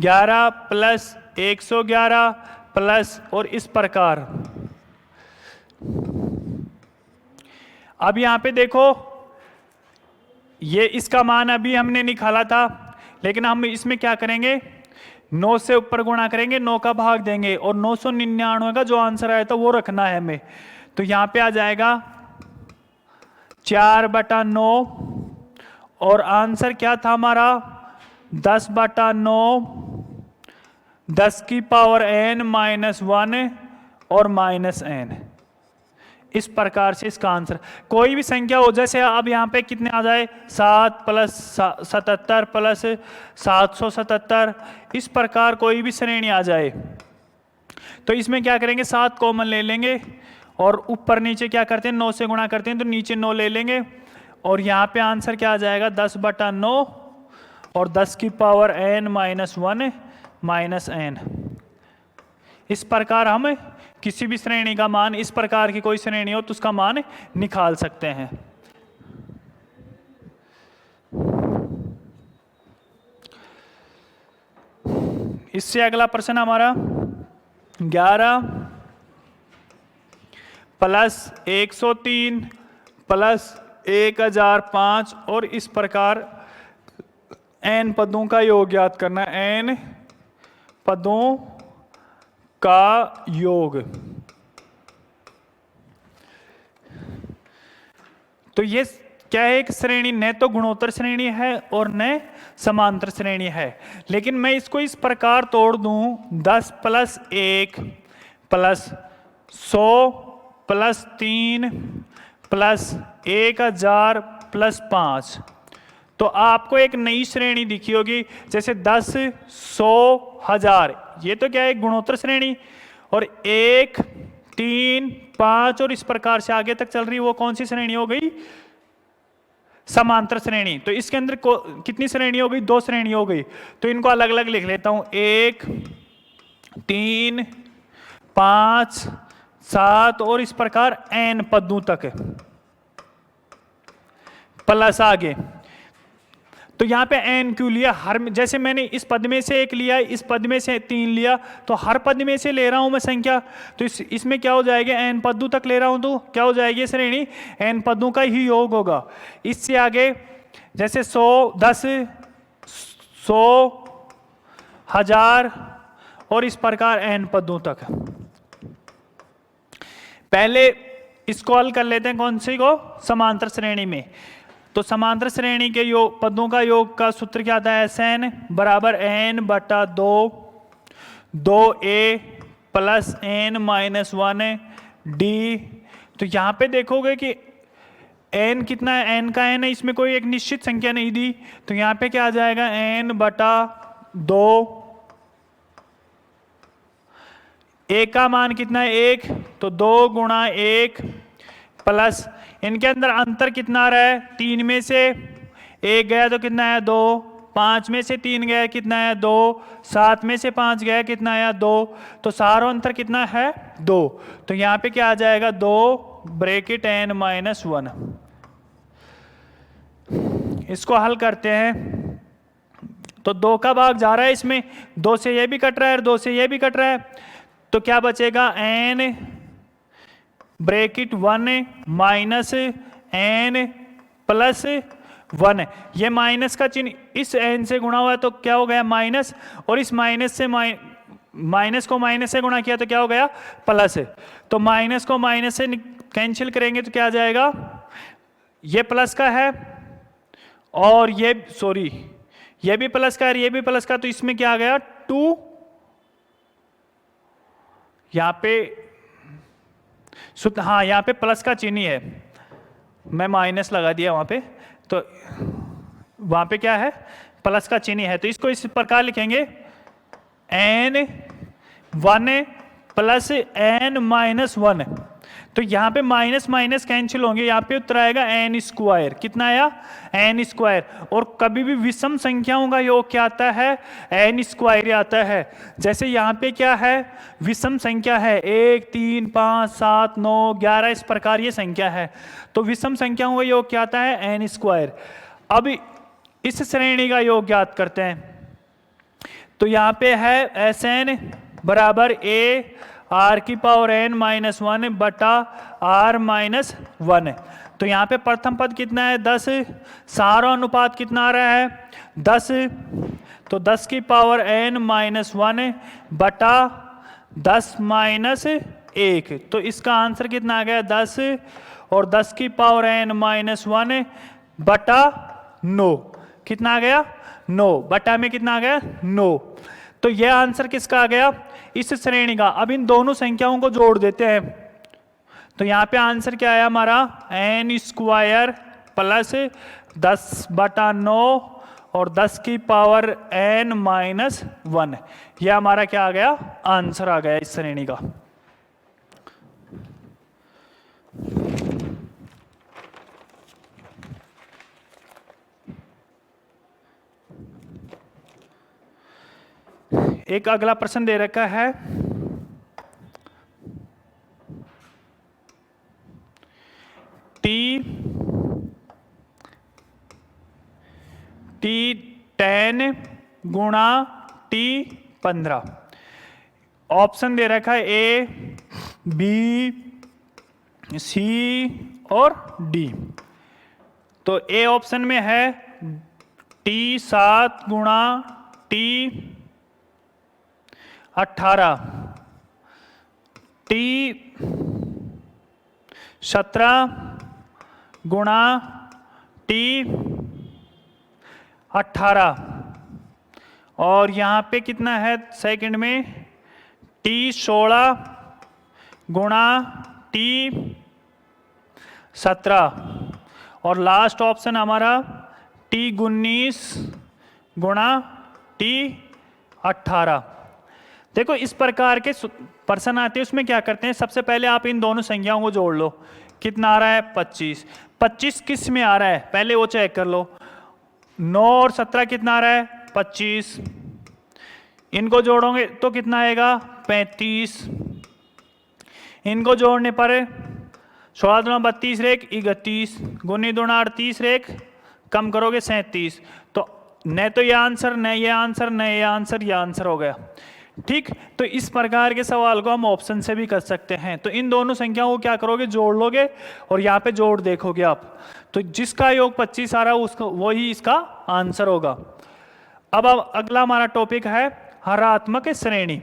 11 प्लस 111 प्लस और इस प्रकार। अब यहां पे देखो ये इसका मान अभी हमने निकाला था, लेकिन हम इसमें क्या करेंगे 9 से ऊपर गुणा करेंगे, 9 का भाग देंगे और 999 का जो आंसर आया था वो रखना है हमें। तो यहां पे आ जाएगा 4 बटा 9 और आंसर क्या था हमारा 10 बटा 9 10 की पावर n माइनस 1 और माइनस n। इस प्रकार से इसका आंसर कोई भी संख्या हो, जैसे अब यहाँ पे कितने आ जाए 7 प्लस 77 प्लस 777, इस प्रकार कोई भी श्रेणी आ जाए तो इसमें क्या करेंगे 7 कॉमन ले लेंगे और ऊपर नीचे क्या करते हैं 9 से गुणा करते हैं तो नीचे 9 ले लेंगे और यहाँ पे आंसर क्या आ जाएगा 10 बटा 9 और 10 की power n minus 1 minus n। इस प्रकार हम किसी भी श्रेणी का मान, इस प्रकार की कोई श्रेणी हो तो उसका मान निकाल सकते हैं। इससे अगला प्रश्न हमारा 11 प्लस 103 प्लस 1005 और इस प्रकार n पदों का योग ज्ञात करना, n पदों का योग। तो ये क्या है, एक श्रेणी न तो गुणोत्तर श्रेणी है और न समांतर श्रेणी है। लेकिन मैं इसको इस प्रकार तोड़ दूं, 10 plus 1 plus 100 plus 3 plus 1000 plus 5, तो आपको एक नई श्रेणी दिखी होगी, जैसे 10, 100, 1000। ये तो क्या है, गुणोत्तर श्रेणी। और 1, 3, 5 और इस प्रकार से आगे तक चल रही, वो कौन सी श्रेणी हो गई, समांतर श्रेणी। तो इसके अंदर कितनी श्रेणी हो गई, 2 श्रेणी हो गई। तो इनको अलग अलग लिख लेता हूं, 1, 3, 5, 7 और इस प्रकार n पदों तक प्लस आगे। तो यहां पे n क्यों लिया, हर जैसे मैंने इस पद में से 1 लिया, इस पद में से 3 लिया, तो हर पद में से ले रहा हूं मैं संख्या। तो इसमें क्या हो जाएगा, n पदों तक ले रहा हूं तो क्या हो जाएगी श्रेणी, n पदों का ही योग होगा। इससे आगे जैसे 100, 10, 100, 1000 और इस प्रकार n पदों तक। पहले इसको हल कर लेते हैं, कौन सी को, समांतर श्रेणी में। तो समांतर श्रेणी के योग, पदों का योग का सूत्र क्या आता है, Sn बराबर n बटा 2, 2a plus n minus 1 d। तो यहां पे देखोगे कि n कितना है, n का n है, इसमें कोई एक निश्चित संख्या नहीं दी, तो यहां पे क्या आ जाएगा, n बटा 2, a का मान कितना है 1, तो 2 गुणा 1 प्लस इनके अंदर अंतर कितना आ रहा है, 3 में से 1 गया तो कितना है 2, 5 में से 3 गया कितना है 2, 7 में से 5 गया कितना है 2, तो सारा अंतर कितना है 2। तो यहां पे क्या आ जाएगा, 2 ब्रैकेट n माइनस 1। इसको हल करते हैं, तो 2 का भाग जा रहा है इसमें, 2 से ये भी कट रहा है और 2 से ये भी कट रहा है, तो क्या बचेगा, n bracket 1 minus n plus 1। ये माइनस का चिन्ह इस n से गुणा हुआ है तो क्या हो गया माइनस, और इस माइनस से माइनस को माइनस से गुणा किया तो क्या हो गया प्लस। तो माइनस को माइनस से कैंसिल करेंगे तो क्या आ जाएगा, ये प्लस का है और ये सॉरी ये भी प्लस का है, ये भी प्लस का, तो इसमें क्या आ गया 2, यहां पे हाँ यहाँ पे प्लस का चिन्ह है, मैं माइनस लगा दिया वहाँ पे, तो वहाँ पे क्या है प्लस का चिन्ह है। तो इसको इस प्रकार लिखेंगे, n1 प्लस n माइनस 1। तो यहाँ पे माइनस माइनस कैंसिल होंगे, यहाँ पे उत्तर आएगा n स्क्वायर। कितना आया, n स्क्वायर। और कभी भी विषम संख्याओं का योग क्या आता है, n स्क्वायर आता है। जैसे यहाँ पे क्या है, विषम संख्या है 1, 3, 5, 7, 9, 11 इस प्रकार ये संख्या है, तो विषम संख्याओं का योग क्या आता है, n स्क्वायर। अब इस श्रेणी का योग ज्ञात करते हैं, तो यहाँ पे है Sn बराबर a r की पावर n माइनस 1 बटा r माइनस 1। तो यहाँ पे प्रथम पद कितना है 10, सारा अनुपात कितना आ रहा है 10, तो 10 की पावर n माइनस 1 बटा 10 माइनस 1। तो इसका आंसर कितना आ गया 10 और 10 की पावर n माइनस 1 बटा 9। कितना आ गया 9, बटा में कितना आ गया 9। तो यह आंसर किसका आ गया, इस श्रेणी का। अब इन दोनों संख्याओं को जोड़ देते हैं, तो यहां पे आंसर क्या आया हमारा, n स्क्वायर प्लस 10 बटा 9 और 10 की पावर n माइनस 1। यह हमारा क्या आ गया, आंसर आ गया इस श्रेणी का। एक अगला प्रश्न दे रखा है, टी 10 गुणा टी 15। ऑप्शन दे रखा है ए, बी, सी और डी। तो ए ऑप्शन में है टी 7 गुणा टी 18, टी 17 गुणा टी 18, और यहाँ पे कितना है सेकंड में, टी 16 गुणा टी 17, और लास्ट ऑप्शन हमारा टी 19 गुणा टी 18। देखो इस प्रकार के प्रश्न आते हैं, उसमें क्या करते हैं, सबसे पहले आप इन दोनों संख्याओं को जोड़ लो। कितना आ रहा है 25। 25 किस में आ रहा है पहले वो चेक कर लो। 9 और 17 कितना आ रहा है 25। इनको जोड़ोगे तो कितना आएगा 35। इनको जोड़ने पर 16 दूना 32 रेख 31, गुनी दूना 38 रेख कम करोगे 37। तो न तो ये आंसर, न ये आंसर, न ये आंसर, ये आंसर हो गया। ठीक, तो इस प्रकार के सवाल को हम ऑप्शन से भी कर सकते हैं। तो इन दोनों संख्याओं को क्या करोगे, जोड़ लोगे और यहाँ पे जोड़ देखोगे आप, तो जिसका योग 25 आ रहा है उसका वही इसका आंसर होगा। अब अगला हमारा टॉपिक है हरात्मक श्रेणी।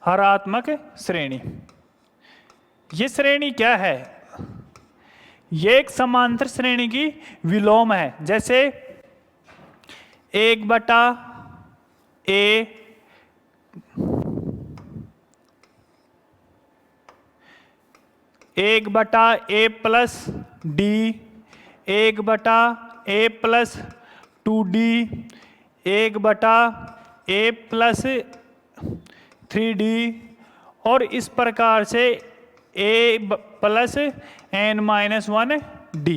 हरात्मक श्रेणी, ये श्रेणी क्या है, ये एक समांतर श्रेणी की विलोम है। जैसे 1/a, 1/a plus D, 1/a plus 2d, 1/a plus 3d, और इस प्रकार से a प्लस n-1d।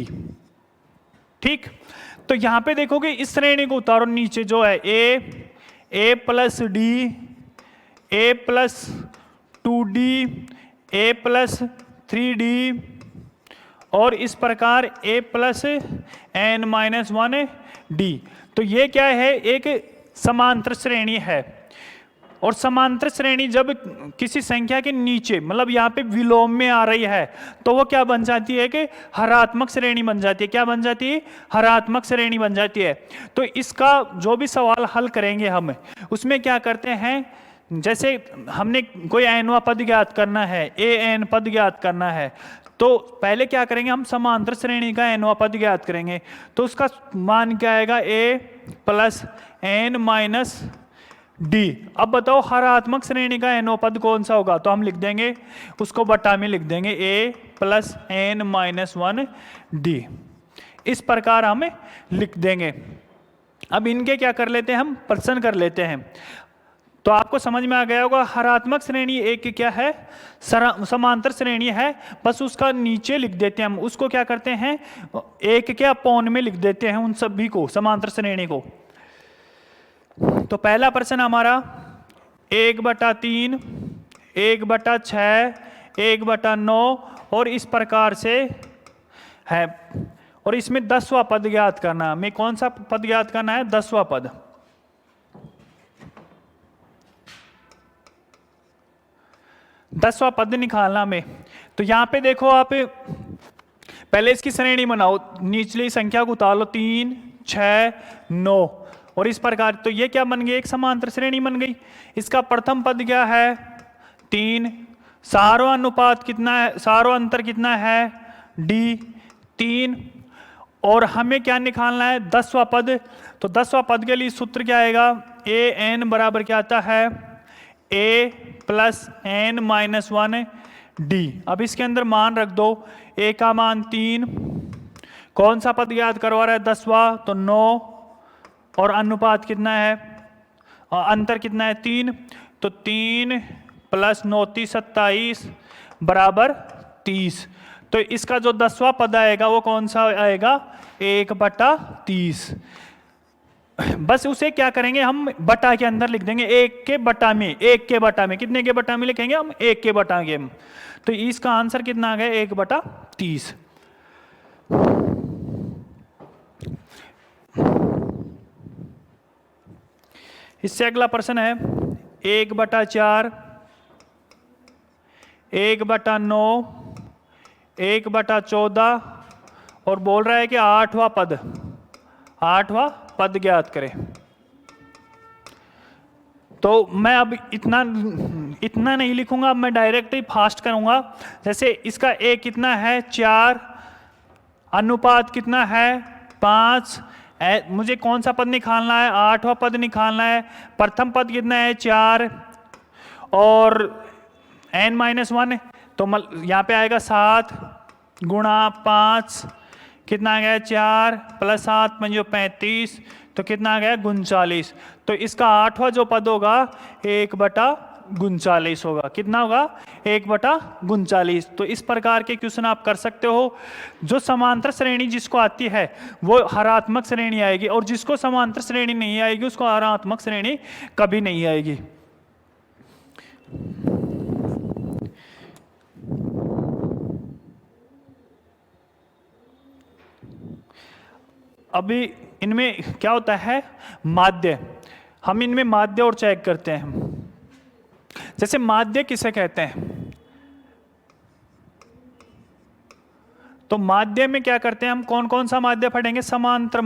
ठीक, तो यहां पे देखोगे इस श्रेणी को उतारो नीचे, जो है a plus D, a plus 2d, a plus 3d, और इस प्रकार a प्लस n-1d। तो ये क्या है, एक समांतर श्रेणी है। और समांतर श्रेणी जब किसी संख्या के नीचे, मतलब यहाँ पे विलोम में आ रही है, तो वो क्या बन जाती है कि हरात्मक श्रेणी बन जाती है। क्या बन जाती है, हरात्मक श्रेणी बन जाती है। तो इसका जो भी सवाल हल करेंगे हम, उसमें क्या करते हैं, जैसे हमने कोई n पद ज्ञात करना है, an पद ज्ञात करना है, तो पहले क्या करेंगे हम, समांतर श्रेणी का n पद ज्ञात करेंगे। तो उसका मान क्या आएगा, a प्लस n-d। अब बताओ हरात्मक श्रेणी का n पद कौन सा होगा, तो हम लिख देंगे उसको बटा में लिख देंगे a प्लस n-1d। इस प्रकार हम लिख देंगे। अब इनके क्या कर लेते हैं, हम प्रश्न कर लेते हैं। तो आपको समझ में आ गया होगा, हरात्मक श्रेणी एक क्या है, समांतर श्रेणी है, बस उसका नीचे लिख देते हैं हम। उसको क्या करते हैं, एक के अपॉन में लिख देते हैं उन सभी को, समांतर श्रेणी को। तो पहला प्रश्न हमारा 1/3, 1/6, 1/9 और इस प्रकार से है। और इसमें 10वां पद ज्ञात करना है। हमें कौन सा पद ज्ञात करना है, 10वां पद। 10वां पद निकालना में, तो यहां पे देखो आप पहले इसकी श्रेणी बनाओ, निचली संख्या को उतार लो, 3, 6, 9 और इस प्रकार। तो ये क्या बन गई, एक समांतर श्रेणी बन गई। इसका प्रथम पद क्या है, 3, सारों अनुपात कितना है, सारों अंतर कितना है, d 3, और हमें क्या निकालना है, 10वां पद। तो 10वां पद के लिए सूत्र क्या आएगा, an बराबर क्या आता है, a प्लस n-1d। अब इसके अंदर मान रख दो, a का मान 3, कौन सा पद याद करवा रहा है, 10वां, तो 9, और अनुपात कितना है, अंतर कितना है, 3। तो 3 प्लस 9 27 बराबर 30। तो इसका जो 10वां पद आएगा वो कौन सा आएगा, 1/30। बस उसे क्या करेंगे हम बटा के अंदर लिख देंगे, एक के बटा में, एक के बटा में, कितने के बटा में लिखेंगे हम, एक के बटा के। तो इसका आंसर कितना आ गया, 1/30। इससे अगला प्रश्न है 1/4, 1/9, 1/14 और बोल रहा है कि 8वां पद ज्ञात करें। तो मैं अब इतना नहीं लिखूंगा, अब मैं डायरेक्ट ही फास्ट करूंगा। जैसे इसका a कितना है 4, अनुपात कितना है 5, मुझे कौन सा पद निकालना है, 8वां पद निकालना है। प्रथम पद कितना है 4 और n-1, तो यहाँ पे आएगा 7 गुणा 5, कितना आ गया 4 + 7 = 35, तो कितना आ गया 39। तो इसका 8वां जो पद होगा 1/39 होगा। कितना होगा 1/39। तो इस प्रकार के क्वेश्चन आप कर सकते हो। जो समांतर श्रेणी जिसको आती है वो हरात्मक श्रेणी आएगी, और जिसको समांतर श्रेणी नहीं आएगी उसको हरात्मक श्रेणी कभी नहीं आएगी। अभी इनमें क्या होता है, माध्य। हम इनमें माध्य और चेक करते हैं। जैसे माध्य किसे कहते हैं, तो माध्य में क्या करते हैं हम, कौन कौन सा माध्य पढ़ेंगे, समांतर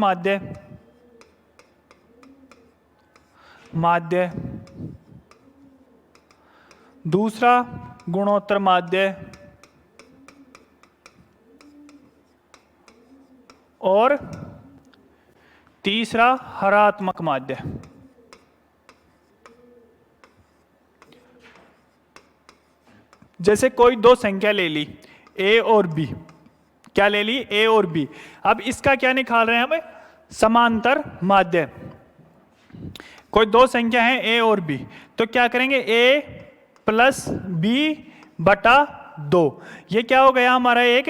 माध्य, दूसरा गुणोत्तर माध्य, और तीसरा हरात्मक माध्य। जैसे कोई दो संख्या ले ली a और b, क्या ले ली, a और b। अब इसका क्या निकाल रहे हैं हम, समांतर माध्य। कोई दो संख्या है a और b, तो क्या करेंगे a + b/2, ये क्या हो गया हमारा, एक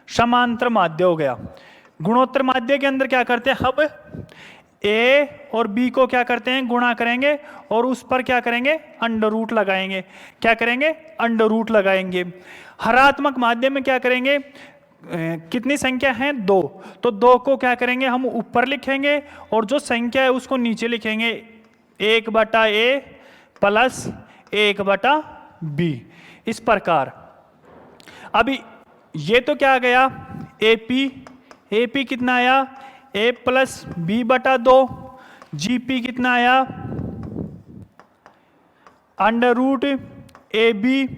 समांतर माध्य हो गया। गुणोत्तर माध्य के अंदर क्या करते हैं, हम a और b को क्या करते हैं, गुणा करेंगे और उस पर क्या करेंगे, अंडर-रूट लगाएंगे। क्या करेंगे, अंडर-रूट लगाएंगे। हरात्मक माध्य में क्या करेंगे, कितनी संख्या है 2, तो 2 को क्या करेंगे हम ऊपर लिखेंगे और जो संख्या है उसको नीचे लिखेंगे, 1/a + 1/b, इस प्रकार। अभी ये तो क्या आ गया, AP कितना आया, a + b/2, GP कितना आया, √AB।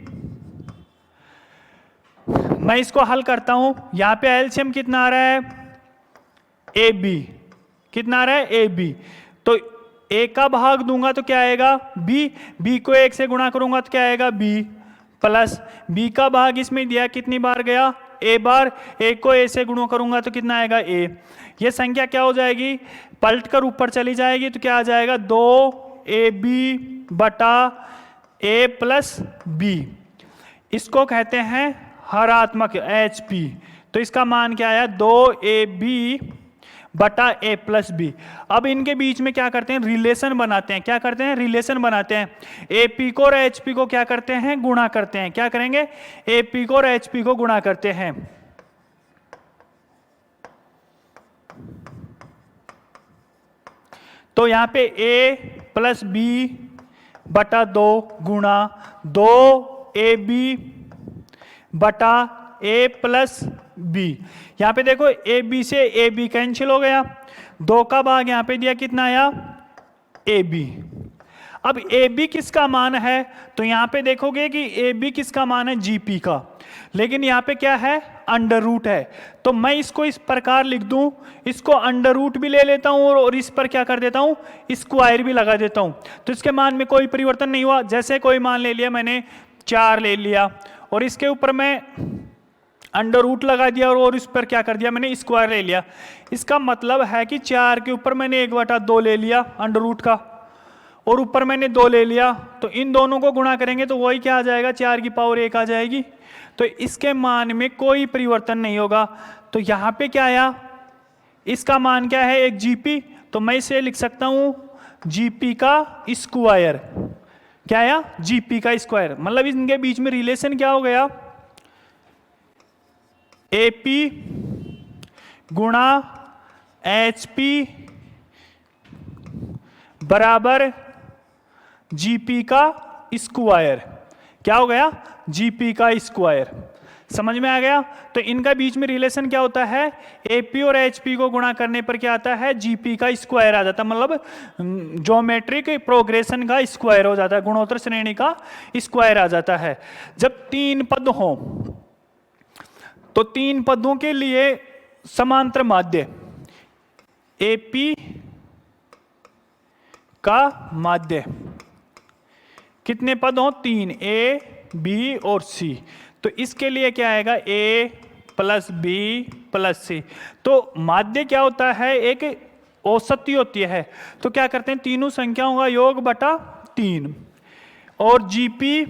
मैं इसको हल करता हूं, यहां पे एलसीएम कितना आ रहा है, AB, कितना आ रहा है AB, तो a का भाग दूंगा तो क्या आएगा b को 1 से गुणा करूंगा तो क्या आएगा b, प्लस b का भाग इसमें दिया कितनी बार गया, a बार, a को a से गुणा करूंगा तो कितना आएगा a। ये संख्या क्या हो जाएगी, पलट कर ऊपर चली जाएगी तो क्या आ जाएगा 2AB/a + b, इसको कहते हैं हरात्मक HP। तो इसका मान क्या आया, 2AB/a + b। अब इनके बीच में क्या करते हैं, रिलेशन बनाते हैं। क्या करते हैं, रिलेशन बनाते हैं। AP को और HP को क्या करते हैं, गुणा करते हैं। क्या करेंगे, AP को और HP को गुणा करते हैं। तो यहां पे a + b/2 गुणा 2AB/a + b। यहां पे देखो AB से AB कैंसिल हो गया, 2 का भाग यहां पे दिया कितना आया, AB। अब AB किसका मान है, तो यहां पे देखोगे कि AB किसका मान है, GP का, लेकिन यहां पे क्या है, अंडर-रूट है। तो मैं इसको इस प्रकार लिख दूं, इसको अंडर-रूट भी ले लेता हूं और इस पर क्या कर देता हूं, स्क्वायर भी लगा देता हूं, तो इसके मान में कोई परिवर्तन नहीं हुआ। जैसे कोई मान ले लिया मैंने 4 ले लिया और इसके ऊपर मैं अंडर-रूट लगा दिया और इस पर क्या कर दिया, मैंने स्क्वायर ले लिया। इसका मतलब है कि 4 के ऊपर मैंने 1/2 ले लिया अंडर-रूट का और ऊपर मैंने 2 ले लिया, तो इन दोनों को गुणा करेंगे तो वही क्या आ जाएगा, 4 की पावर 1 आ जाएगी। तो इसके मान में कोई परिवर्तन नहीं होगा। तो यहां पे क्या आया, इसका मान क्या है, एक GP, तो मैं इसे लिख सकता हूं जीपी का स्क्वायर। क्या आया? जीपी का स्क्वायर। मतलब इनके बीच में रिलेशन क्या हो गया? एपी गुणा एचपी बराबर जीपी का स्क्वायर। क्या हो गया? जीपी का स्क्वायर। समझ में आ गया? तो इनका बीच में रिलेशन क्या होता है? एपी और एचपी को गुणा करने पर क्या आता है? जीपी का स्क्वायर आ जाता है। मतलब ज्योमेट्रिक प्रोग्रेशन का स्क्वायर हो जाता है, गुणोत्तर श्रेणी का स्क्वायर आ जाता है। जब तीन पद हो तो तीन पदों के लिए समांतर माध्य एपी का माध्य कितने पद हो? तीन, ए बी और सी। तो इसके लिए क्या आएगा? ए प्लस बी प्लस सी। तो माध्य क्या होता है? एक औसती होती है। तो क्या करते हैं? तीनों संख्याओं का योग बटा 3। और जीपी,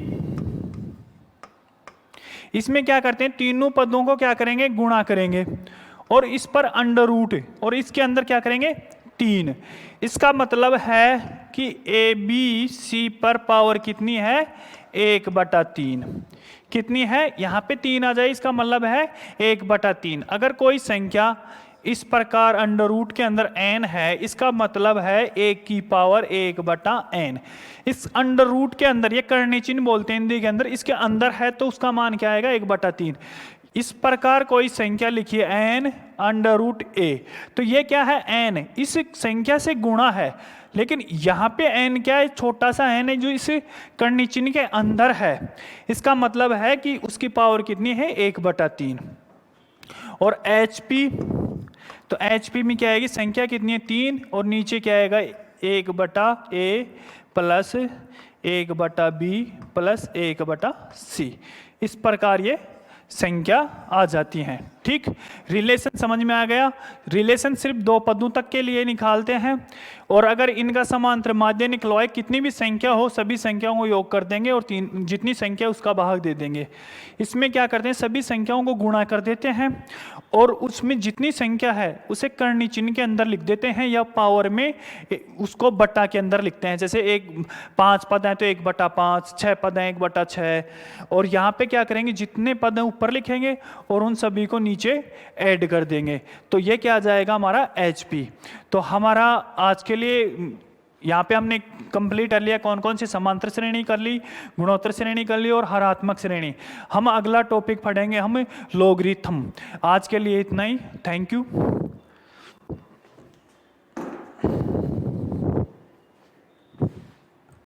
इसमें क्या करते हैं? तीनों पदों को क्या करेंगे? गुणा करेंगे और इस पर अंडर रूट, और इसके अंदर क्या करेंगे? 3। इसका मतलब है कि ए बी सी पर पावर कितनी है? 1/3। कितनी है? यहाँ पे 3 आ जाए, इसका मतलब है 1/3। अगर कोई संख्या इस प्रकार अंडर रूट के अंदर n है, इसका मतलब है 1 की पावर 1/n। इस अंडर रूट के अंदर, ये करनी चिन्ह बोलते हैं हिंदी के अंदर, इसके अंदर है तो उसका मान क्या आएगा? 1/3। इस प्रकार कोई संख्या लिखिए n अंडर रूट a, तो ये क्या है? n इस संख्या से गुणा है, लेकिन यहाँ पे n क्या है? छोटा सा n है जो इस करनी चिन्ह के अंदर है। इसका मतलब है कि उसकी पावर कितनी है? 1/3। और HP, तो HP में क्या आएगी? संख्या कितनी है? 3, और नीचे क्या आएगा? 1/a plus 1/b plus 1/c। इस प्रकार ये संख्या आ जाती हैं। ठीक, रिलेशन समझ में आ गया? रिलेशन सिर्फ 2 पदों तक के लिए निकालते हैं, और अगर इनका समांतर माध्य निकलवाए, कितनी भी संख्या हो सभी संख्याओं को योग कर देंगे और जितनी संख्या उसका भाग दे देंगे। इसमें क्या करते हैं? सभी संख्याओं को गुणा कर देते हैं और उसमें जितनी संख्या है उसे करनी चिन्ह के अंदर लिख देते हैं, या पावर में उसको बट्टा के अंदर लिखते हैं। जैसे 5 पद हैं तो 1/5, 6 पद हैं 1/6, और यहाँ पे क्या करेंगे? जितने पद हैं ऊपर लिखेंगे और उन सभी को नीचे ऐड कर देंगे। तो ये क्या आ जाएगा? हमारा HP। तो हमारा आज के लिए यहाँ पे हमने कंप्लीट कर लिया, कौन कौन सी समांतर श्रेणी कर ली, गुणोत्तर श्रेणी कर ली और हरात्मक श्रेणी। हम अगला टॉपिक पढ़ेंगे हम लॉगरिथम। आज के लिए इतना ही। Thank you.